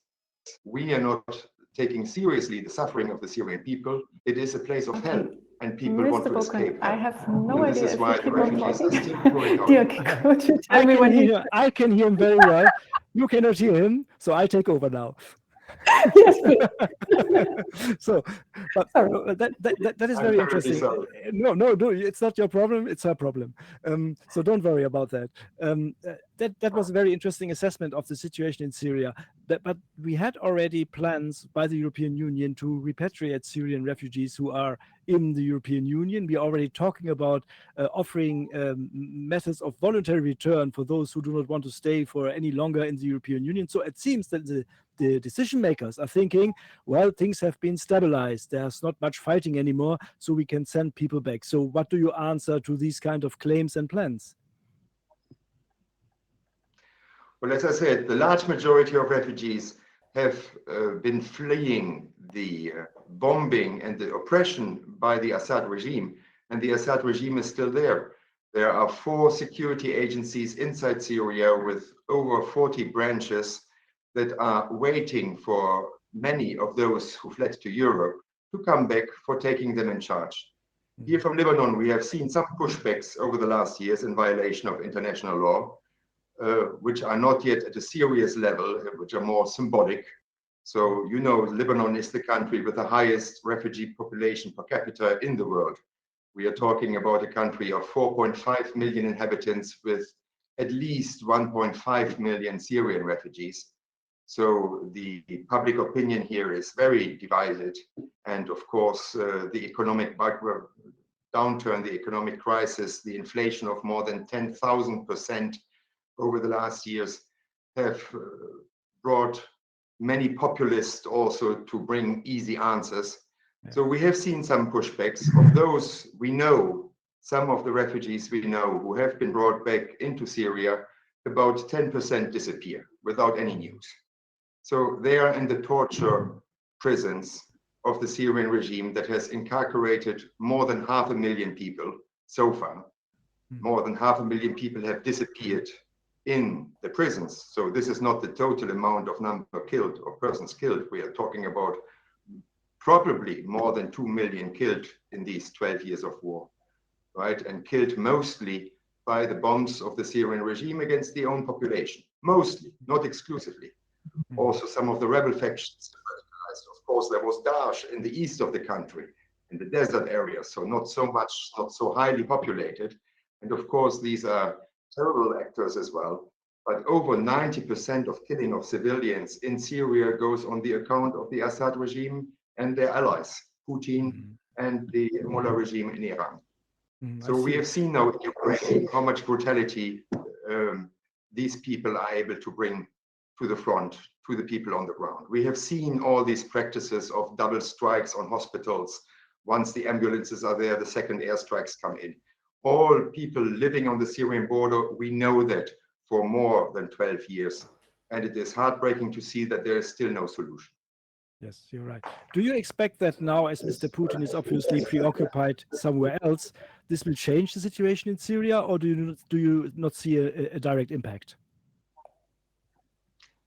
we are not taking seriously the suffering of the Syrian people, it is a place of hell, and people want to escape. I have no idea this is why the refugees are still pouring out. Dirk, could you tell me when I can hear him very well. You cannot hear him, so I take over now. Yes, please. So, but that is very interesting. No, it's not your problem. It's her problem. So don't worry about that. That was a very interesting assessment of the situation in Syria. But we had already plans by the European Union to repatriate Syrian refugees who are in the European Union. We are already talking about offering methods of voluntary return for those who do not want to stay for any longer in the European Union. So it seems that the decision makers are thinking, well, things have been stabilized. There's not much fighting anymore, so we can send people back. So what do you answer to these kind of claims and plans? Well, as I said, the large majority of refugees have been fleeing the bombing and the oppression by the Assad regime, and the Assad regime is still there. There are 4 security agencies inside Syria with over 40 branches that are waiting for many of those who fled to Europe to come back for taking them in charge. Here from Lebanon, we have seen some pushbacks over the last years in violation of international law, which are not yet at a serious level, which are more symbolic. So, you know, Lebanon is the country with the highest refugee population per capita in the world. We are talking about a country of 4.5 million inhabitants with at least 1.5 million Syrian refugees. So the public opinion here is very divided. And of course, the economic downturn, the economic crisis, the inflation of more than 10,000% over the last years have brought many populists also to bring easy answers. Yeah. So we have seen some pushbacks of those we know, some of the refugees we know who have been brought back into Syria about 10% disappear without any news. So they are in the torture prisons of the Syrian regime that has incarcerated more than 500,000 people so far. More than 500,000 people have disappeared in the prisons. So this is not the total amount of number killed or persons killed. We are talking about probably more than 2 million killed in these 12 years of war, right? And killed mostly by the bombs of the Syrian regime against the own population, mostly, not exclusively. Also, some of the rebel factions. Of course, there was Daesh in the east of the country, in the desert areas, so not so highly populated. And of course, these are terrible actors as well. But over 90% of killing of civilians in Syria goes on the account of the Assad regime and their allies, Putin and the Mullah regime in Iran. So we have seen now in Ukraine how much brutality these people are able to bring to the front, to the people on the ground. We have seen all these practices of double strikes on hospitals. Once the ambulances are there, the second airstrikes come in. All people living on the Syrian border, we know that for more than 12 years. And it is heartbreaking to see that there is still no solution. Yes, you're right. Do you expect that now, as Mr. Putin is obviously preoccupied somewhere else, this will change the situation in Syria, or do you not see a direct impact?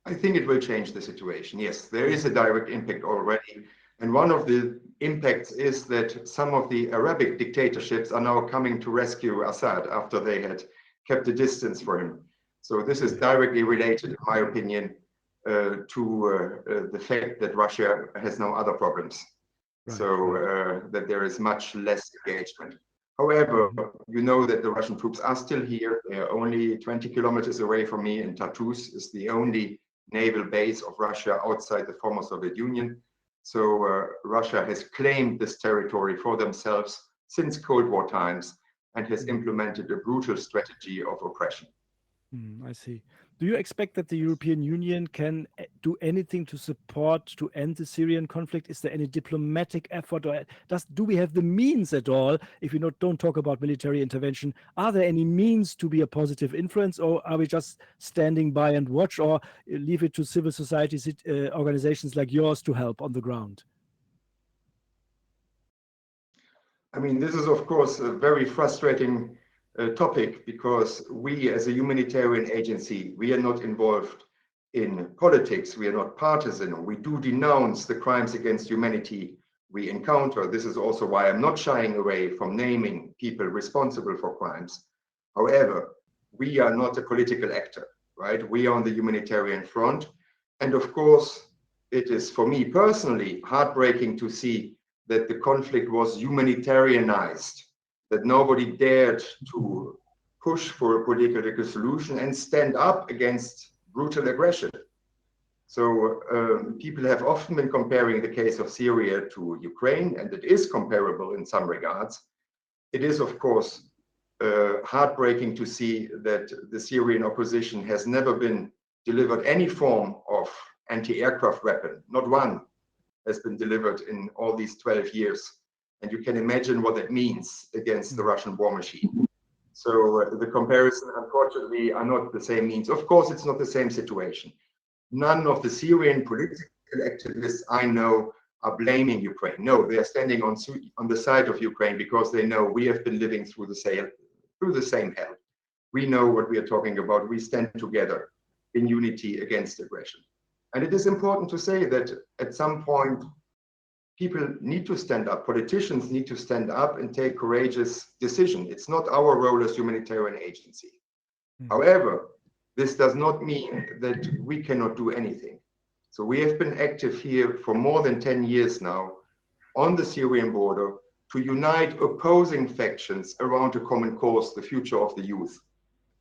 I think it will change the situation. Yes, there is a direct impact already. And one of the impacts is that some of the Arabic dictatorships are now coming to rescue Assad after they had kept a distance for him. So this is directly related, in my opinion, to the fact that Russia has now other problems. Right. So that there is much less engagement. However, you know that the Russian troops are still here. They are only 20 kilometers away from me, and Tartus is the only naval base of Russia outside the former Soviet Union. So Russia has claimed this territory for themselves since Cold War times and has implemented a brutal strategy of oppression. I see. Do you expect that the European Union can do anything to support, to end the Syrian conflict? Is there any diplomatic effort, or do we have the means at all? If we don't talk about military intervention, are there any means to be a positive influence, or are we just standing by and watch, or leave it to civil society organizations like yours to help on the ground? I mean, this is, of course, a very frustrating topic, because we as a humanitarian agency, we are not involved in politics. We are not partisan. We do denounce the crimes against humanity we encounter. This is also why I'm not shying away from naming people responsible for crimes. However, we are not a political actor, right? We are on the humanitarian front. And of course, it is for me personally heartbreaking to see that the conflict was humanitarianized, that nobody dared to push for a political solution and stand up against brutal aggression. So people have often been comparing the case of Syria to Ukraine, and it is comparable in some regards. It is, of course, heartbreaking to see that the Syrian opposition has never been delivered any form of anti-aircraft weapon. Not one has been delivered in all these 12 years. And you can imagine what that means against the Russian war machine. So the comparison, unfortunately, are not the same means. Of course, it's not the same situation. None of the Syrian political activists I know are blaming Ukraine. No, they are standing on the side of Ukraine because they know we have been living through the same hell. We know what we are talking about. We stand together in unity against aggression. And it is important to say that at some point, people need to stand up, politicians need to stand up and take courageous decisions. It's not our role as humanitarian agency. However, this does not mean that we cannot do anything. So we have been active here for more than 10 years now on the Syrian border to unite opposing factions around a common cause, the future of the youth.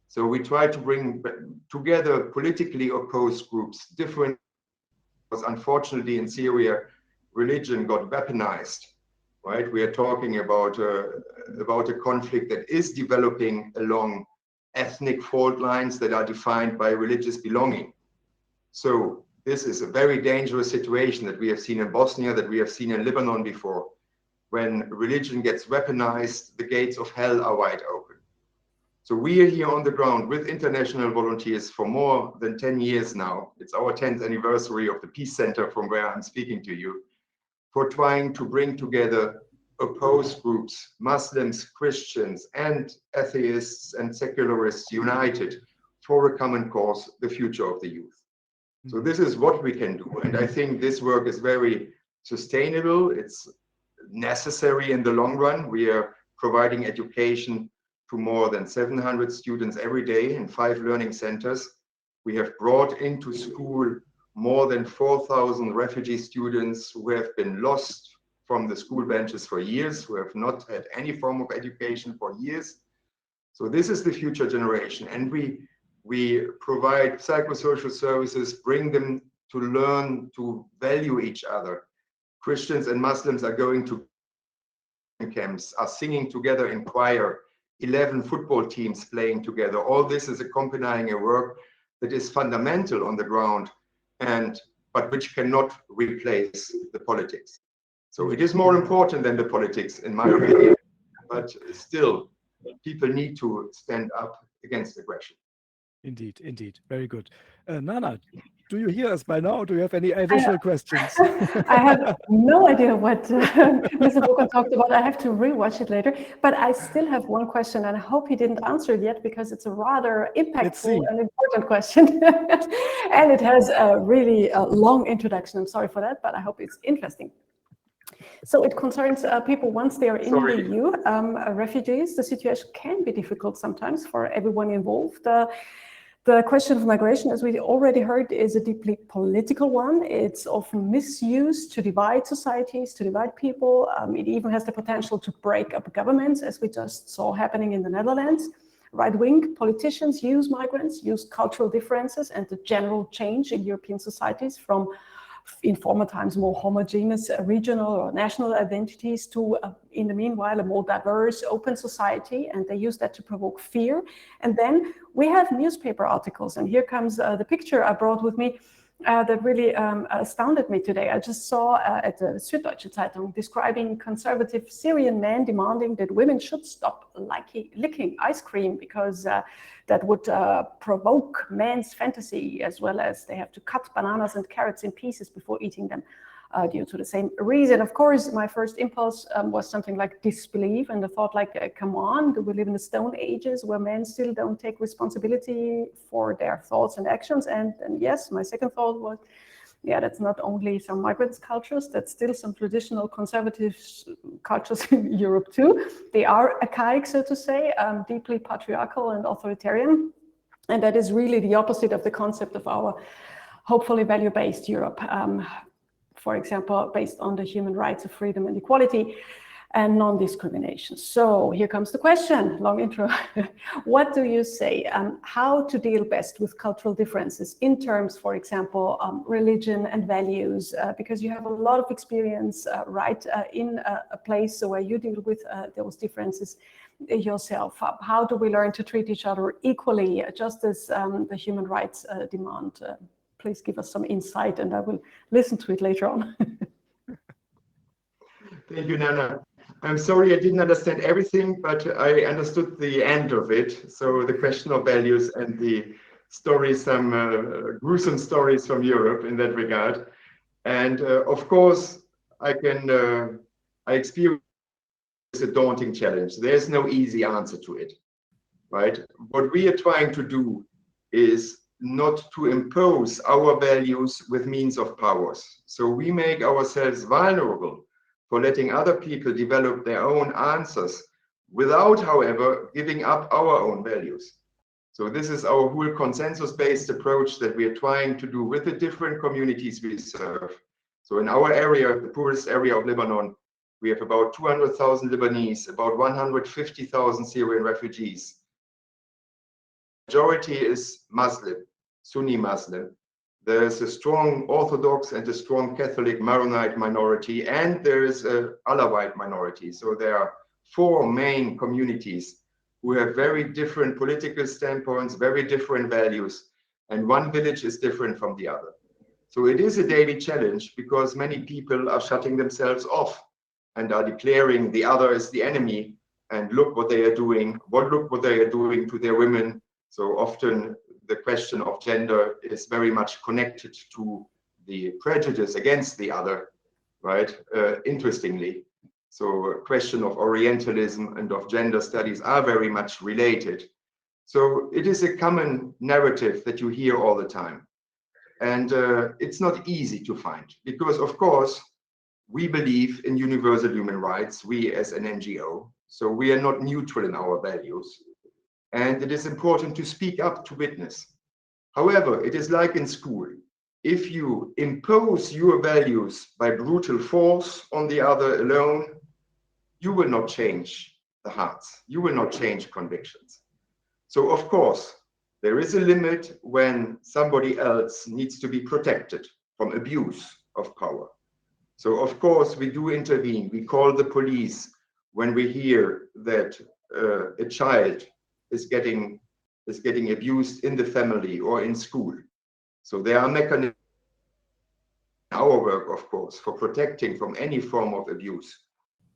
So we try to bring together politically opposed groups, different, because unfortunately in Syria, religion got weaponized, right? We are talking about a conflict that is developing along ethnic fault lines that are defined by religious belonging. So this is a very dangerous situation that we have seen in Bosnia, that we have seen in Lebanon before. When religion gets weaponized, the gates of hell are wide open. So we are here on the ground with international volunteers for more than 10 years now. It's our 10th anniversary of the Peace Center from where I'm speaking to you, for trying to bring together opposed groups, Muslims, Christians, and atheists and secularists united for a common cause, the future of the youth. So this is what we can do. And I think this work is very sustainable. It's necessary in the long run. We are providing education to more than 700 students every day in 5 learning centers. We have brought into school more than 4,000 refugee students who have been lost from the school benches for years, who have not had any form of education for years. So this is the future generation. And we provide psychosocial services, bring them to learn to value each other. Christians and Muslims are going to camps, are singing together in choir, 11 football teams playing together. All this is accompanying a work that is fundamental on the ground, but which cannot replace the politics. So it is more important than the politics, in my opinion, but still, people need to stand up against aggression. Indeed, indeed. Very good. Nana, do you hear us by now? Do you have any additional questions? I have no idea what Mr. Bokern talked about. I have to rewatch it later. But I still have one question, and I hope he didn't answer it yet, because it's a rather impactful and important question. And it has a really long introduction. I'm sorry for that, but I hope it's interesting. So it concerns people once they are in the EU, refugees. The situation can be difficult sometimes for everyone involved. The question of migration, as we already heard, is a deeply political one. It's often misused to divide societies, to divide people. It even has the potential to break up governments, as we just saw happening in the Netherlands. Right-wing politicians use migrants, use cultural differences and the general change in European societies from in former times more homogeneous regional or national identities to, in the meanwhile, a more diverse, open society, and they use that to provoke fear. And then we have newspaper articles, and here comes the picture I brought with me that really astounded me today. I just saw at the Süddeutsche Zeitung describing conservative Syrian men demanding that women should stop licking ice cream because that would provoke men's fantasy, as well as they have to cut bananas and carrots in pieces before eating them due to the same reason. Of course, my first impulse was something like disbelief, and the thought like, come on, do we live in the Stone Ages where men still don't take responsibility for their thoughts and actions? And yes, my second thought was, yeah, that's not only some migrant cultures, that's still some traditional conservative cultures in Europe too. They are archaic, so to say, deeply patriarchal and authoritarian. And that is really the opposite of the concept of our hopefully value-based Europe. For example, based on the human rights of freedom and equality and non-discrimination. So here comes the question, long intro. What do you say? How to deal best with cultural differences in terms, for example, religion and values? Because you have a lot of experience in a place where you deal with those differences yourself. How do we learn to treat each other equally, just as the human rights demand? Please give us some insight, and I will listen to it later on. Thank you, Nana. I'm sorry I didn't understand everything, but I understood the end of it. So the question of values and the stories, some gruesome stories from Europe in that regard. And of course, I experience a daunting challenge. There's no easy answer to it, right? What we are trying to do is not to impose our values with means of powers. So we make ourselves vulnerable for letting other people develop their own answers without, however, giving up our own values. So this is our whole consensus-based approach that we are trying to do with the different communities we serve. So in our area, the poorest area of Lebanon, we have about 200,000 Lebanese, about 150,000 Syrian refugees. Majority is Muslim, Sunni Muslim. There's a strong Orthodox and a strong Catholic Maronite minority, and there is a Alawite minority. So there are 4 main communities who have very different political standpoints, very different values, and one village is different from the other. So it is a daily challenge because many people are shutting themselves off and are declaring the other as the enemy, and look what they are doing, look what they are doing to their women. So often the question of gender is very much connected to the prejudice against the other, right? Interestingly. So question of Orientalism and of gender studies are very much related. So it is a common narrative that you hear all the time. And it's not easy to find because, of course, we believe in universal human rights, we as an NGO. So we are not neutral in our values. And it is important to speak up to witness. However, it is like in school. If you impose your values by brutal force on the other alone, you will not change the hearts. You will not change convictions. So of course, there is a limit when somebody else needs to be protected from abuse of power. So of course, we do intervene. We call the police when we hear that a child is getting abused in the family or in school. So there are mechanisms in our work, of course, for protecting from any form of abuse,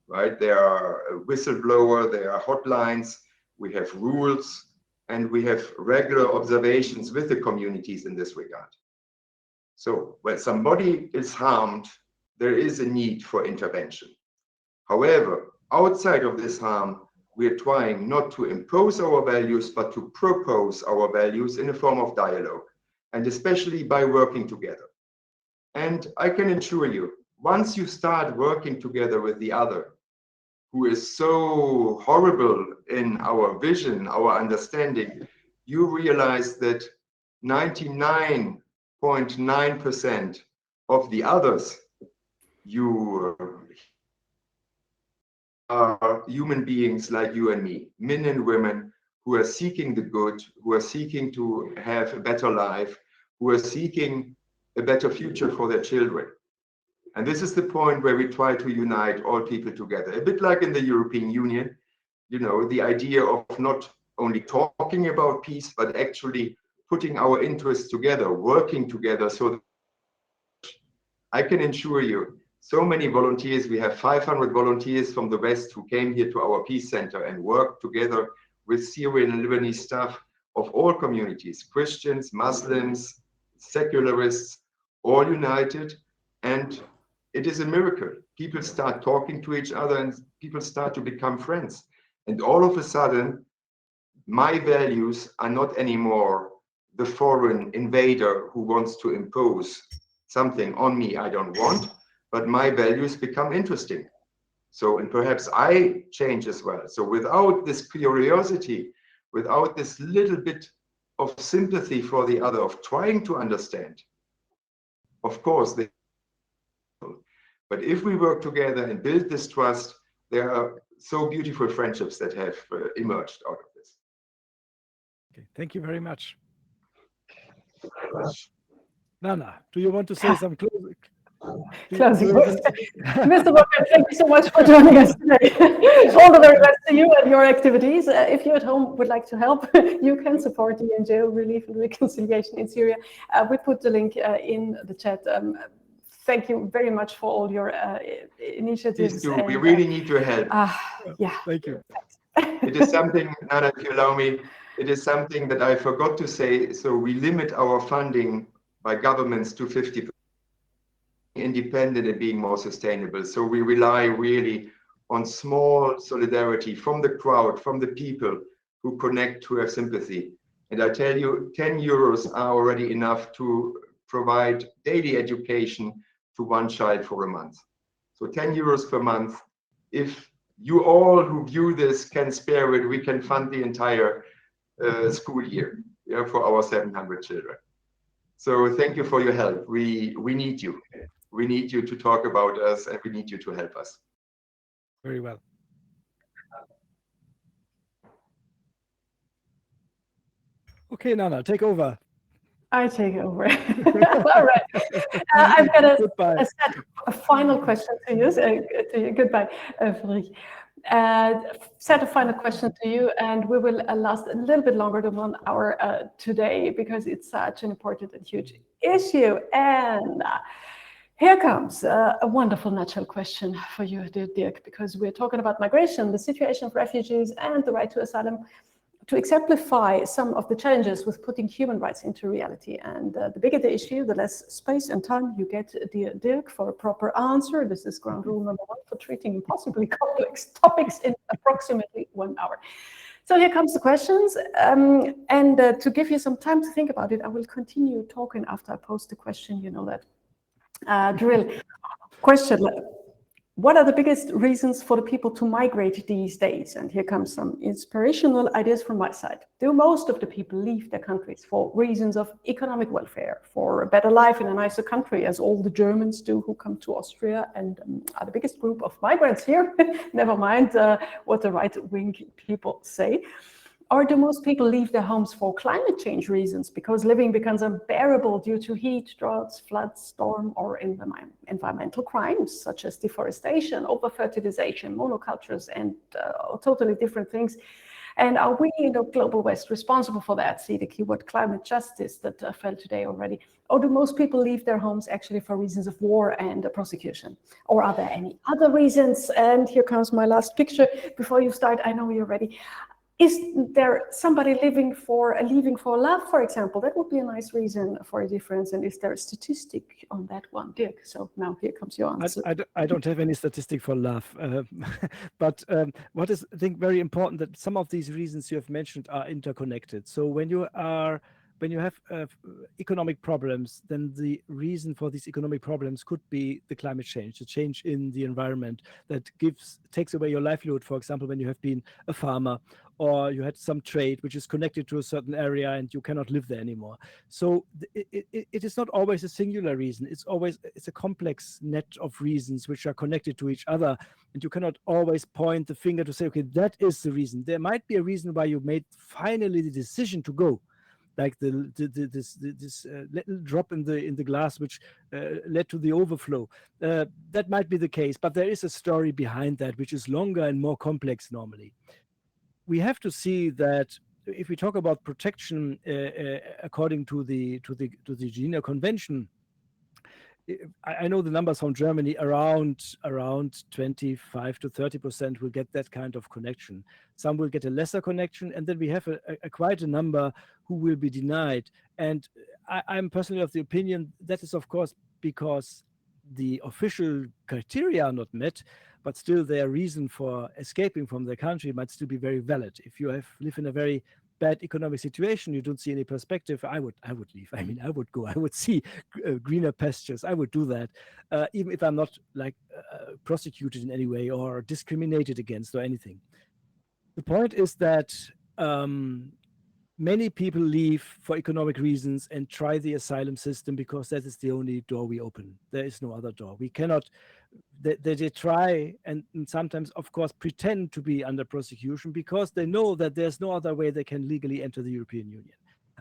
right? There are a whistleblower, there are hotlines, we have rules, and we have regular observations with the communities in this regard. So when somebody is harmed, there is a need for intervention. However, outside of this harm, we are trying not to impose our values, but to propose our values in a form of dialogue, and especially by working together. And I can assure you, once you start working together with the other, who is so horrible in our vision, our understanding, you realize that 99.9% of the others you are human beings like you and me, men and women who are seeking the good, who are seeking to have a better life, who are seeking a better future for their children. And this is the point where we try to unite all people together. A bit like in the European Union, you know, the idea of not only talking about peace, but actually putting our interests together, working together. So I can assure you, so many volunteers, we have 500 volunteers from the West who came here to our peace center and worked together with Syrian and Lebanese staff of all communities, Christians, Muslims, secularists, all united. And it is a miracle. People start talking to each other and people start to become friends. And all of a sudden, my values are not anymore the foreign invader who wants to impose something on me I don't want, but my values become interesting. So, and perhaps I change as well. So without this curiosity, without this little bit of sympathy for the other, of trying to understand, of course, but if we work together and build this trust, there are so beautiful friendships that have emerged out of this. Okay, thank you very much. Nana, do you want to say some closing? Closing words. Mr. Bokern, thank you so much for joining us today. All the very best to you and your activities. If you at home would like to help, you can support the jail relief and reconciliation in Syria. We put the link in the chat. Thank you very much for all your initiatives. Please do. We really need your help. Yeah. Thank you. It is something, Nana, if you allow me, it is something that I forgot to say. So we limit our funding by governments to 50%, independent and being more sustainable. So we rely really on small solidarity from the crowd, from the people who connect, who have sympathy. And I tell you, 10 euros are already enough to provide daily education to one child for a month. So 10 euros per month. If you all who view this can spare it, we can fund the entire school year, yeah, for our 700 children. So thank you for your help. We need you. We need you to talk about us and we need you to help us. Very well. Okay, Nana, take over. I take over. All right. I've got a final question to you. Goodbye, Friedrich. Set a final question to you, and we will last a little bit longer than 1 hour today because it's such an important and huge issue. And Here comes a wonderful natural question for you, dear Dirk, because we're talking about migration, the situation of refugees, and the right to asylum, to exemplify some of the challenges with putting human rights into reality. And the bigger the issue, the less space and time you get, dear Dirk, for a proper answer. This is ground rule number 1 for treating impossibly complex topics in approximately 1 hour. So here comes the questions. And to give you some time to think about it, I will continue talking after I post the question, you know that. Drill. Question. What are the biggest reasons for the people to migrate these days? And here comes some inspirational ideas from my side. Do most of the people leave their countries for reasons of economic welfare, for a better life in a nicer country, as all the Germans do who come to Austria and are the biggest group of migrants here? Never mind what the right-wing people say. Or do most people leave their homes for climate change reasons, because living becomes unbearable due to heat, droughts, floods, storm, or environmental crimes such as deforestation, over-fertilization, monocultures, and totally different things? And are we in the global West responsible for that? See the keyword climate justice that fell today already. Or do most people leave their homes actually for reasons of war and prosecution? Or are there any other reasons? And here comes my last picture. Before you start, I know you're ready. Is there somebody leaving for love, for example? That would be a nice reason for a difference. And is there a statistic on that one, Dirk? So now here comes your answer. I don't have any statistic for love, but what is, I think, very important, that some of these reasons you have mentioned are interconnected. So when you have economic problems, then the reason for these economic problems could be the climate change, the change in the environment that takes away your livelihood. For example, when you have been a farmer, or you had some trade which is connected to a certain area and you cannot live there anymore. So it is not always a singular reason. It's a complex net of reasons which are connected to each other, and you cannot always point the finger to say, okay, that is the reason. There might be a reason why you made finally the decision to go, like this little drop in the glass which led to the overflow. That might be the case, but there is a story behind that which is longer and more complex normally. We have to see that if we talk about protection according to the Geneva Convention, I know the numbers from Germany, around 25 to 30% will get that kind of connection. Some will get a lesser connection, and then we have quite a number who will be denied. And I'm personally of the opinion that is, of course, because the official criteria are not met, but still their reason for escaping from their country might still be very valid. If you live in a very bad economic situation, you don't see any perspective, I would leave. I mean, I would go. I would see greener pastures. I would do that, even if I'm not prosecuted in any way or discriminated against or anything. The point is that many people leave for economic reasons and try the asylum system because that is the only door we open. There is no other door. We cannot. They try and sometimes, of course, pretend to be under prosecution because they know that there's no other way they can legally enter the European Union.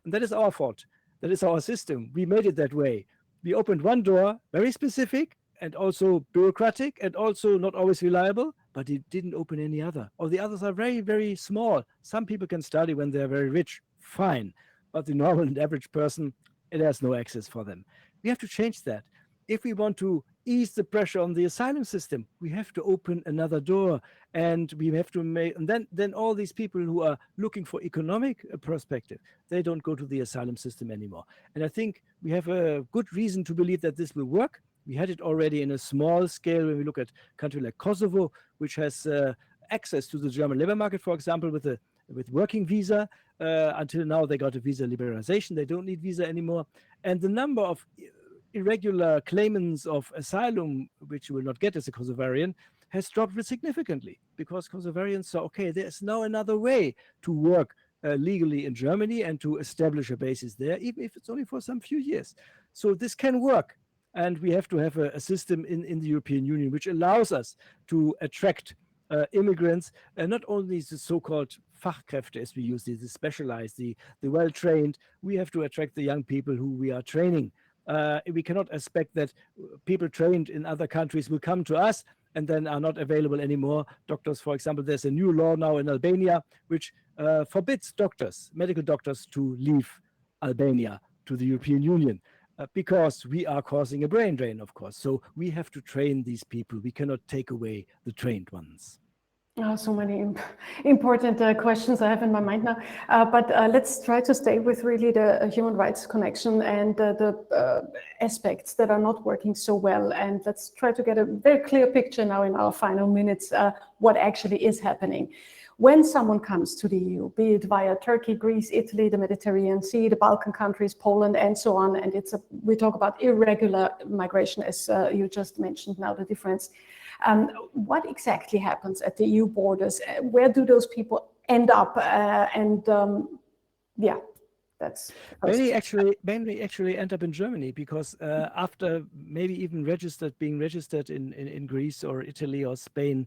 And that is our fault. That is our system. We made it that way. We opened one door, very specific and also bureaucratic and also not always reliable, but it didn't open any other. Or the others are very, very small. Some people can study when they're very rich, fine. But the normal and average person, it has no access for them. We have to change that. If we want to ease the pressure on the asylum system, we have to open another door, and we have to make, and then all these people who are looking for economic perspective, they don't go to the asylum system anymore. And I think we have a good reason to believe that this will work. We had it already in a small scale when we look at a country like Kosovo, which has access to the German labor market, for example, with working visa. Until now, they got a visa liberalization. They don't need visa anymore. And the number of irregular claimants of asylum, which you will not get as a Kosovarian, has dropped significantly because Kosovarians saw, okay, there's now another way to work legally in Germany and to establish a basis there, even if it's only for some few years. So this can work. And we have to have a system in the European Union which allows us to attract immigrants, and not only the so-called Fachkräfte, as we use, the specialized, the well-trained. We have to attract the young people who we are training. We cannot expect that people trained in other countries will come to us and then are not available anymore. Doctors, for example, there's a new law now in Albania which forbids medical doctors, to leave Albania to the European Union. because we are causing a brain drain, of course. So we have to train these people. We cannot take away the trained ones. Oh, so many important questions I have in my mind now. But let's try to stay with really the human rights connection and the aspects that are not working so well. And let's try to get a very clear picture now in our final minutes what actually is happening. When someone comes to the EU, be it via Turkey, Greece, Italy, the Mediterranean Sea, the Balkan countries, Poland, and so on, and we talk about irregular migration, as you just mentioned now, the difference. What exactly happens at the EU borders? Where do those people end up? Yeah, that's many actually end up in Germany because after maybe even being registered in Greece or Italy or Spain,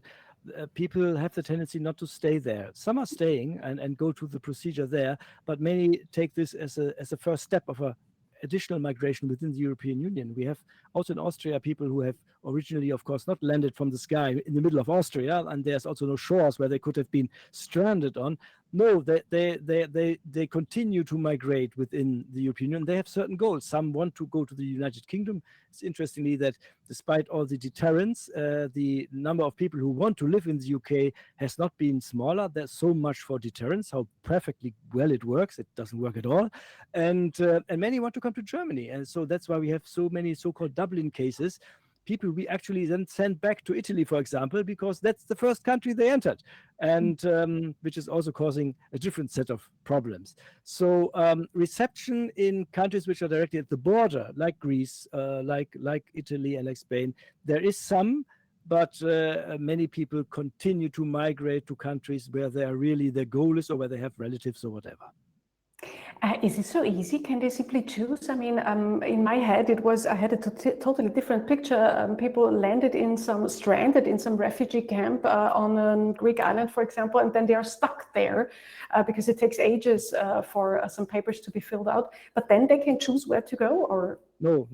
people have the tendency not to stay there. Some are staying and go through the procedure there, but many take this as a first step of a additional migration within the European Union. We have also in Austria people who have originally, of course, not landed from the sky in the middle of Austria, and there's also no shores where they could have been stranded on. No, they continue to migrate within the European Union. They have certain goals. Some want to go to the United Kingdom. It's interestingly that despite all the deterrents, the number of people who want to live in the UK has not been smaller. There's so much for deterrence, how perfectly well it works. It doesn't work at all. And many want to come to Germany. And so that's why we have so many so-called Dublin cases. People we actually then send back to Italy, for example, because that's the first country they entered, and which is also causing a different set of problems. So reception in countries which are directly at the border, like Greece, like Italy, and like Spain, there is some, but many people continue to migrate to countries where they are really their goal is, or where they have relatives or whatever. Is it so easy? Can they simply choose? I mean, in my head, I had a totally different picture. People stranded in some refugee camp on a Greek island, for example, and then they are stuck there because it takes ages for some papers to be filled out. But then they can choose where to go, or no.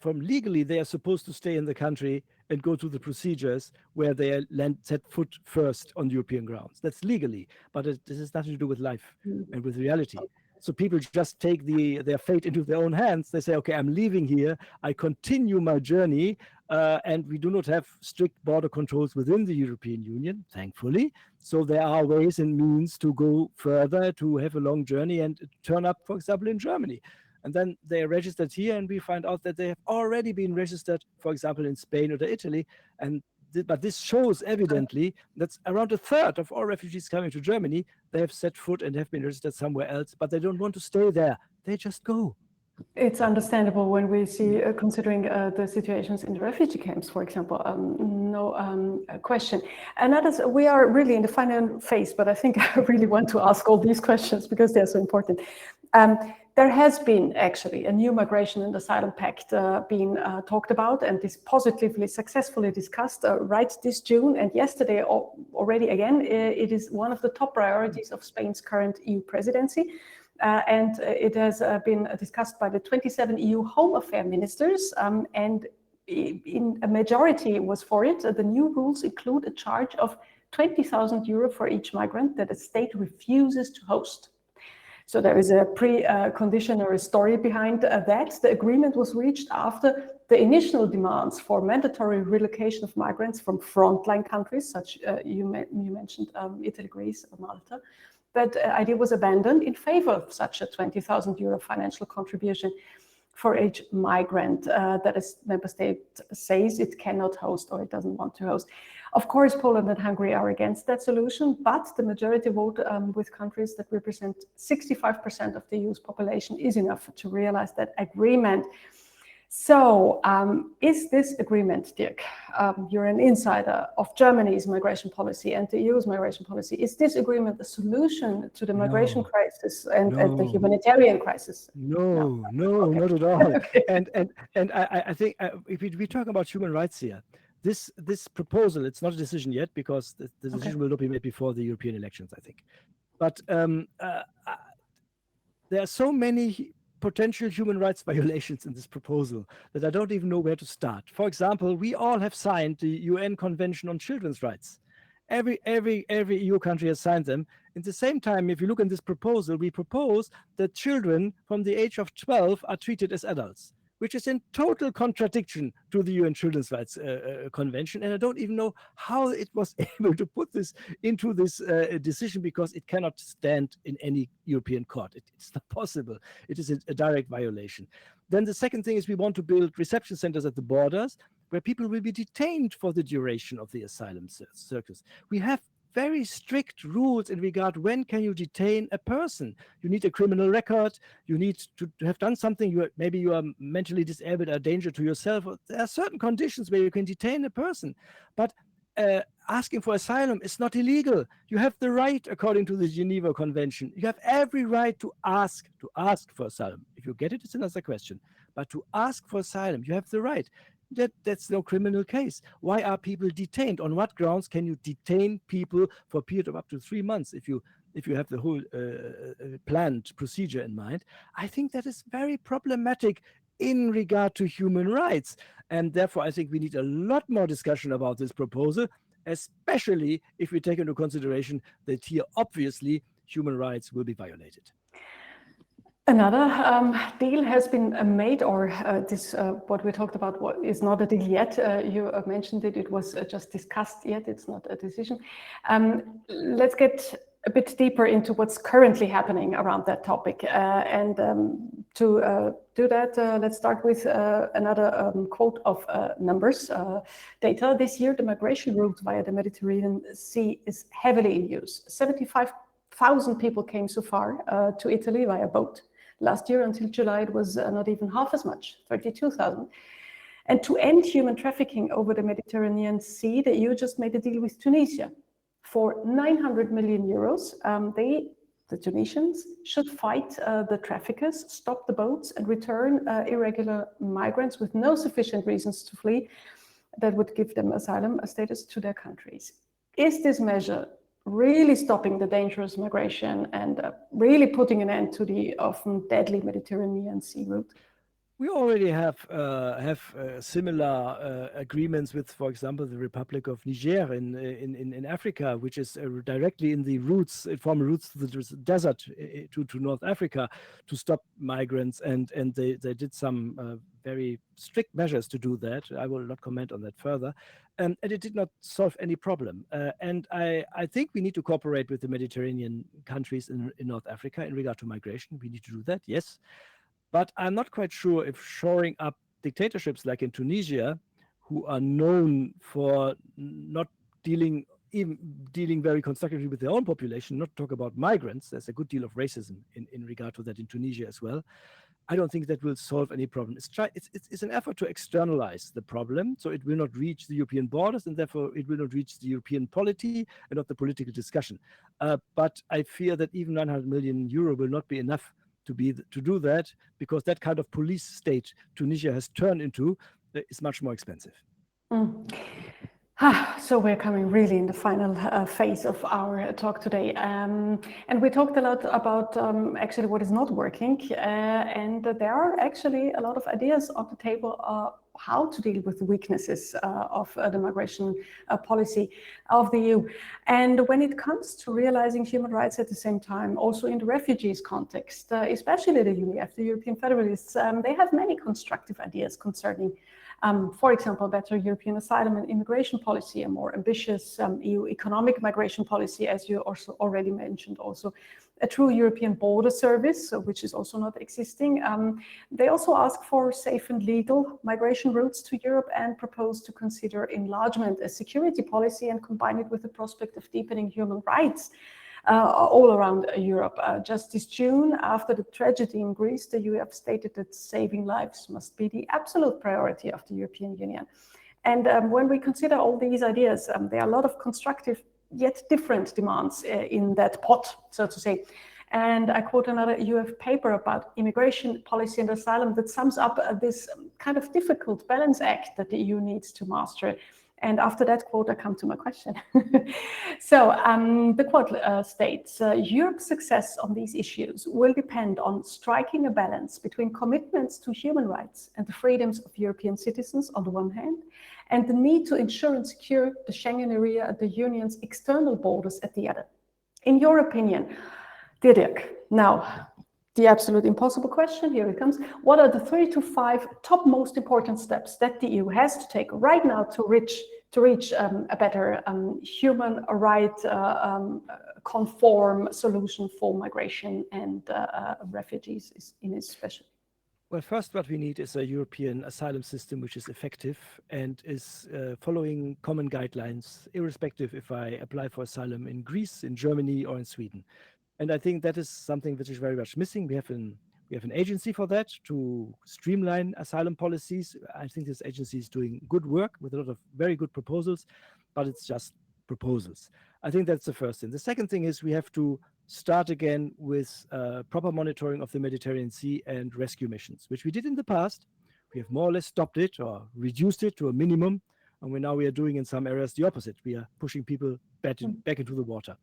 Legally, they are supposed to stay in the country and go through the procedures where they set foot first on European grounds. That's legally, but this has nothing to do with life and with reality. So people just take their fate into their own hands. They say, okay, I'm leaving here. I continue my journey, and we do not have strict border controls within the European Union, thankfully. So there are ways and means to go further, to have a long journey and turn up, for example, in Germany. And then they are registered here, and we find out that they have already been registered, for example, in Spain or Italy. But this shows evidently that around a third of all refugees coming to Germany, they have set foot and have been registered somewhere else, but they don't want to stay there. They just go. It's understandable when we see, considering the situations in the refugee camps, for example, no question. We are really in the final phase, but I think I really want to ask all these questions because they're so important. There has been actually a new migration and asylum pact being talked about, and is positively, successfully discussed right this June, and yesterday already again. It is one of the top priorities of Spain's current EU presidency. And it has been discussed by the 27 EU Home Affairs ministers, and in a majority was for it. The new rules include a charge of €20,000 for each migrant that a state refuses to host. So there is a precondition or a story behind that. The agreement was reached after the initial demands for mandatory relocation of migrants from frontline countries, such you mentioned Italy, Greece, or Malta. That idea was abandoned in favor of such a €20,000 financial contribution for each migrant that a member state says it cannot host or it doesn't want to host. Of course, Poland and Hungary are against that solution, but the majority vote with countries that represent 65% of the EU's population is enough to realize that agreement. So is this agreement, Dirk, you're an insider of Germany's migration policy and the EU's migration policy, is this agreement a solution to the migration crisis and the humanitarian crisis? No, not at all. Okay. And I think if we talk about human rights here, this proposal, it's not a decision yet because the decision will not be made before the European elections, I think. But there are so many potential human rights violations in this proposal that I don't even know where to start. For example, we all have signed the UN Convention on Children's Rights. Every EU country has signed them. At the same time, if you look in this proposal, we propose that children from the age of 12 are treated as adults, which is in total contradiction to the UN Children's Rights Convention. And I don't even know how it was able to put this into this decision, because it cannot stand in any European court. It's not possible. It is a direct violation. Then the second thing is we want to build reception centers at the borders where people will be detained for the duration of the asylum circus. We have very strict rules in regard when can you detain a person. You need a criminal record. You need to have done something. Maybe you are mentally disabled, a danger to yourself. There are certain conditions where you can detain a person. But asking for asylum is not illegal. You have the right, according to the Geneva Convention. You have every right to ask for asylum. If you get it, it's another question. But to ask for asylum, you have the right. That's no criminal case. Why are people detained? On what grounds can you detain people for a period of up to 3 months if you have the whole planned procedure in mind? I think that is very problematic in regard to human rights. And therefore, I think we need a lot more discussion about this proposal, especially if we take into consideration that here, obviously, human rights will be violated. Another deal has been made, or this what we talked about is not a deal yet. You mentioned it was just discussed yet. It's not a decision. Let's get a bit deeper into what's currently happening around that topic. And to do that, let's start with another quote of numbers, data. This year, the migration route via the Mediterranean Sea is heavily in use. 75,000 people came so far to Italy via boat. Last year, until July, it was not even half as much, 32,000. And to end human trafficking over the Mediterranean Sea, the EU just made a deal with Tunisia. For 900 million euros, the Tunisians, should fight the traffickers, stop the boats, and return irregular migrants with no sufficient reasons to flee that would give them asylum status to their countries. Is this measure really stopping the dangerous migration and really putting an end to the often deadly Mediterranean Sea route? We already have similar agreements with, for example, the Republic of Niger in Africa, which is directly in the routes, former routes to the desert to North Africa, to stop migrants, and they did some very strict measures to do that. I will not comment on that further. And it did not solve any problem. And I think we need to cooperate with the Mediterranean countries in North Africa in regard to migration. We need to do that, yes. But I'm not quite sure if shoring up dictatorships like in Tunisia, who are known for not dealing very constructively with their own population, not talk about migrants. There's a good deal of racism in regard to that in Tunisia as well. I don't think that will solve any problem. It's an effort to externalize the problem, so it will not reach the European borders, and therefore it will not reach the European polity and not the political discussion. But I fear that even 900 million euro will not be enough to do that, because that kind of police state Tunisia has turned into is much more expensive. So we're coming really in the final phase of our talk today. And we talked a lot about actually what is not working. And there are actually a lot of ideas on the table how to deal with the weaknesses of the migration policy of the EU. And when it comes to realizing human rights at the same time, also in the refugees context, especially the UEF, the European Federalists, they have many constructive ideas concerning, for example, better European asylum and immigration policy, a more ambitious EU economic migration policy, as you also already mentioned, also a true European border service, which is also not existing. They also ask for safe and legal migration routes to Europe and propose to consider enlargement as security policy and combine it with the prospect of deepening human rights all around Europe. Just this June, after the tragedy in Greece, the UEF stated that saving lives must be the absolute priority of the European Union. And when we consider all these ideas, there are a lot of constructive yet different demands in that pot, so to say. And I quote another UEF paper about immigration policy and asylum that sums up this kind of difficult balance act that the EU needs to master. And after that quote, I come to my question. So the quote states, Europe's success on these issues will depend on striking a balance between commitments to human rights and the freedoms of European citizens on the one hand, and the need to ensure and secure the Schengen area and the Union's external borders at the other. In your opinion, Dirk, now the absolute impossible question, here it comes. What are the 3 to 5 top most important steps that the EU has to take right now to reach a better human right conform solution for migration and refugees in especially? Well, first, what we need is a European asylum system which is effective and is following common guidelines, irrespective if I apply for asylum in Greece, in Germany, or in Sweden. And I think that is something which is very much missing. We have an agency for that to streamline asylum policies. I think this agency is doing good work with a lot of very good proposals, but it's just proposals. I think that's the first thing. The second thing is we have to start again with proper monitoring of the Mediterranean Sea and rescue missions, which we did in the past. We have more or less stopped it or reduced it to a minimum. And we are doing in some areas the opposite. We are pushing people back into the water.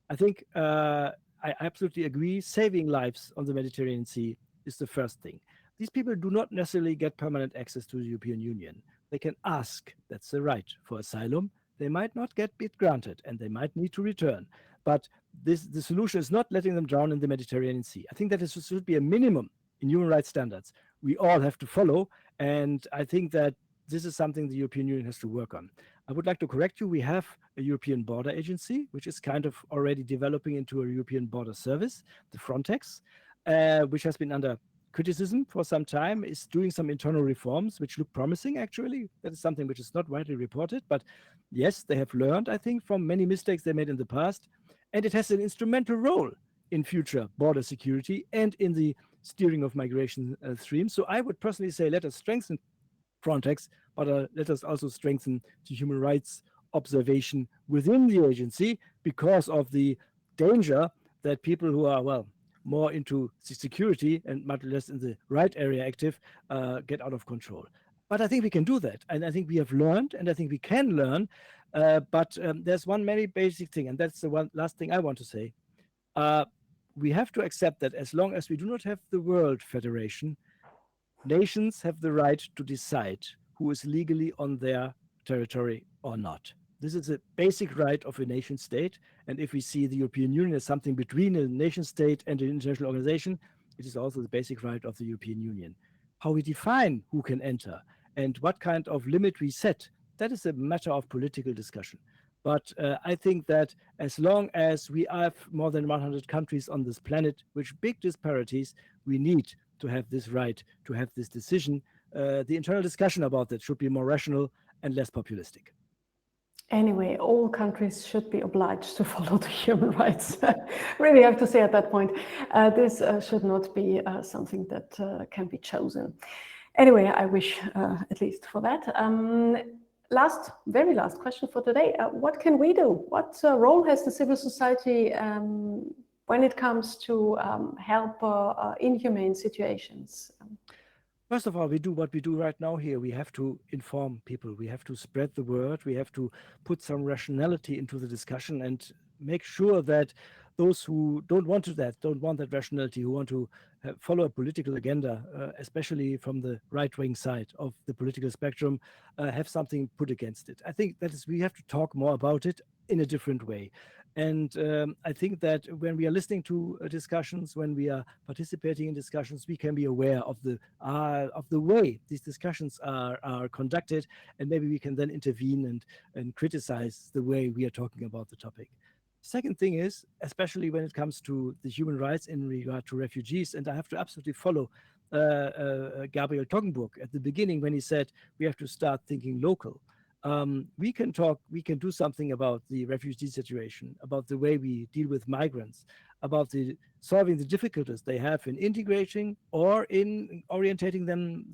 I think I absolutely agree. Saving lives on the Mediterranean Sea is the first thing. These people do not necessarily get permanent access to the European Union. They can ask, that's the right, for asylum. They might not get it granted and they might need to return. But the solution is not letting them drown in the Mediterranean Sea. I think that should be a minimum in human rights standards we all have to follow. And I think that this is something the European Union has to work on. I would like to correct you. We have a European Border Agency, which is kind of already developing into a European Border Service, the Frontex, which has been under criticism for some time, is doing some internal reforms, which look promising, actually. That is something which is not widely reported. But yes, they have learned, I think, from many mistakes they made in the past. And it has an instrumental role in future border security and in the steering of migration streams. So I would personally say, let us strengthen Frontex, but let us also strengthen the human rights observation within the agency, because of the danger that people who are, well, more into security and much less in the right area active get out of control. But I think we can do that. And I think we have learned, and I think we can learn. But there's one very basic thing, and that's the one last thing I want to say. We have to accept that as long as we do not have the World Federation, nations have the right to decide who is legally on their territory or not. This is a basic right of a nation state. And if we see the European Union as something between a nation state and an international organization, it is also the basic right of the European Union. How we define who can enter and what kind of limit we set, that is a matter of political discussion. But I think that as long as we have more than 100 countries on this planet with big disparities, we need to have this right to have this decision. The internal discussion about that should be more rational and less populistic. Anyway, all countries should be obliged to follow the human rights. Really have to say at that point, this should not be something that can be chosen. Anyway, I wish at least for that. Very last question for today. What can we do? What role has the civil society when it comes to help inhumane situations? First of all, we do what we do right now here. We have to inform people. We have to spread the word. We have to put some rationality into the discussion and make sure that those who don't want that rationality, who want to follow a political agenda, especially from the right-wing side of the political spectrum, have something put against it. I think that we have to talk more about it in a different way. And I think that when we are listening to discussions, when we are participating in discussions, we can be aware of the way these discussions are conducted, and maybe we can then intervene and criticize the way we are talking about the topic. Second thing is, especially when it comes to the human rights in regard to refugees, and I have to absolutely follow Gabriel Toggenburg at the beginning when he said we have to start thinking local. We can do something about the refugee situation, about the way we deal with migrants, about solving the difficulties they have in integrating or in orientating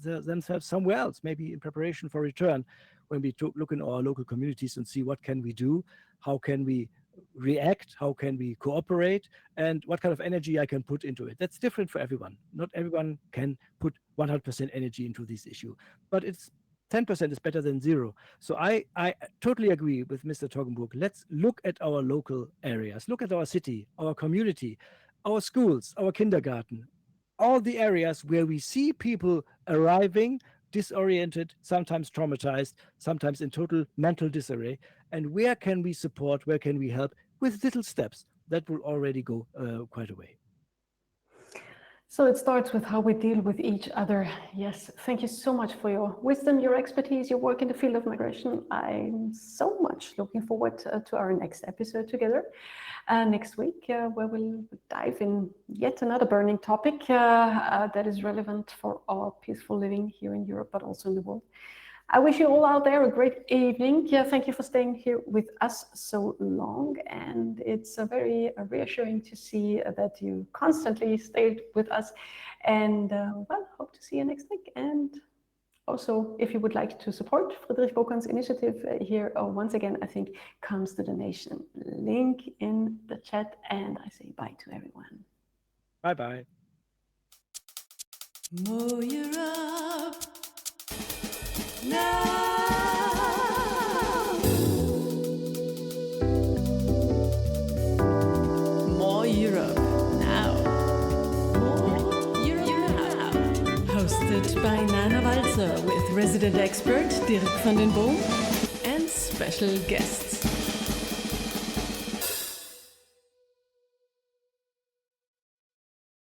themselves somewhere else, maybe in preparation for return, when we look in our local communities and see what can we do, how can we react, how can we cooperate, and what kind of energy I can put into it. That's different for everyone. Not everyone can put 100% energy into this issue, but 10% is better than zero. So I totally agree with Mr. Toggenburg. Let's look at our local areas, look at our city, our community, our schools, our kindergarten, all the areas where we see people arriving, disoriented, sometimes traumatized, sometimes in total mental disarray. And where can we support, where can we help with little steps? That will already go quite a way. So it starts with how we deal with each other. Yes, thank you so much for your wisdom, your expertise, your work in the field of migration. I'm so much looking forward to our next episode together next week, where we'll dive in yet another burning topic that is relevant for our peaceful living here in Europe, but also in the world. I wish you all out there a great evening. Thank you for staying here with us so long. And it's very reassuring to see that you constantly stayed with us. And well, hope to see you next week. And also, if you would like to support Friedrich Bokern's initiative here, once again, I think comes the donation link in the chat. And I say bye to everyone. Bye-bye. More Europe now. More Europe now. More Europe now. Hosted by Nana Walzer with resident expert Dirk van den Boom and special guests.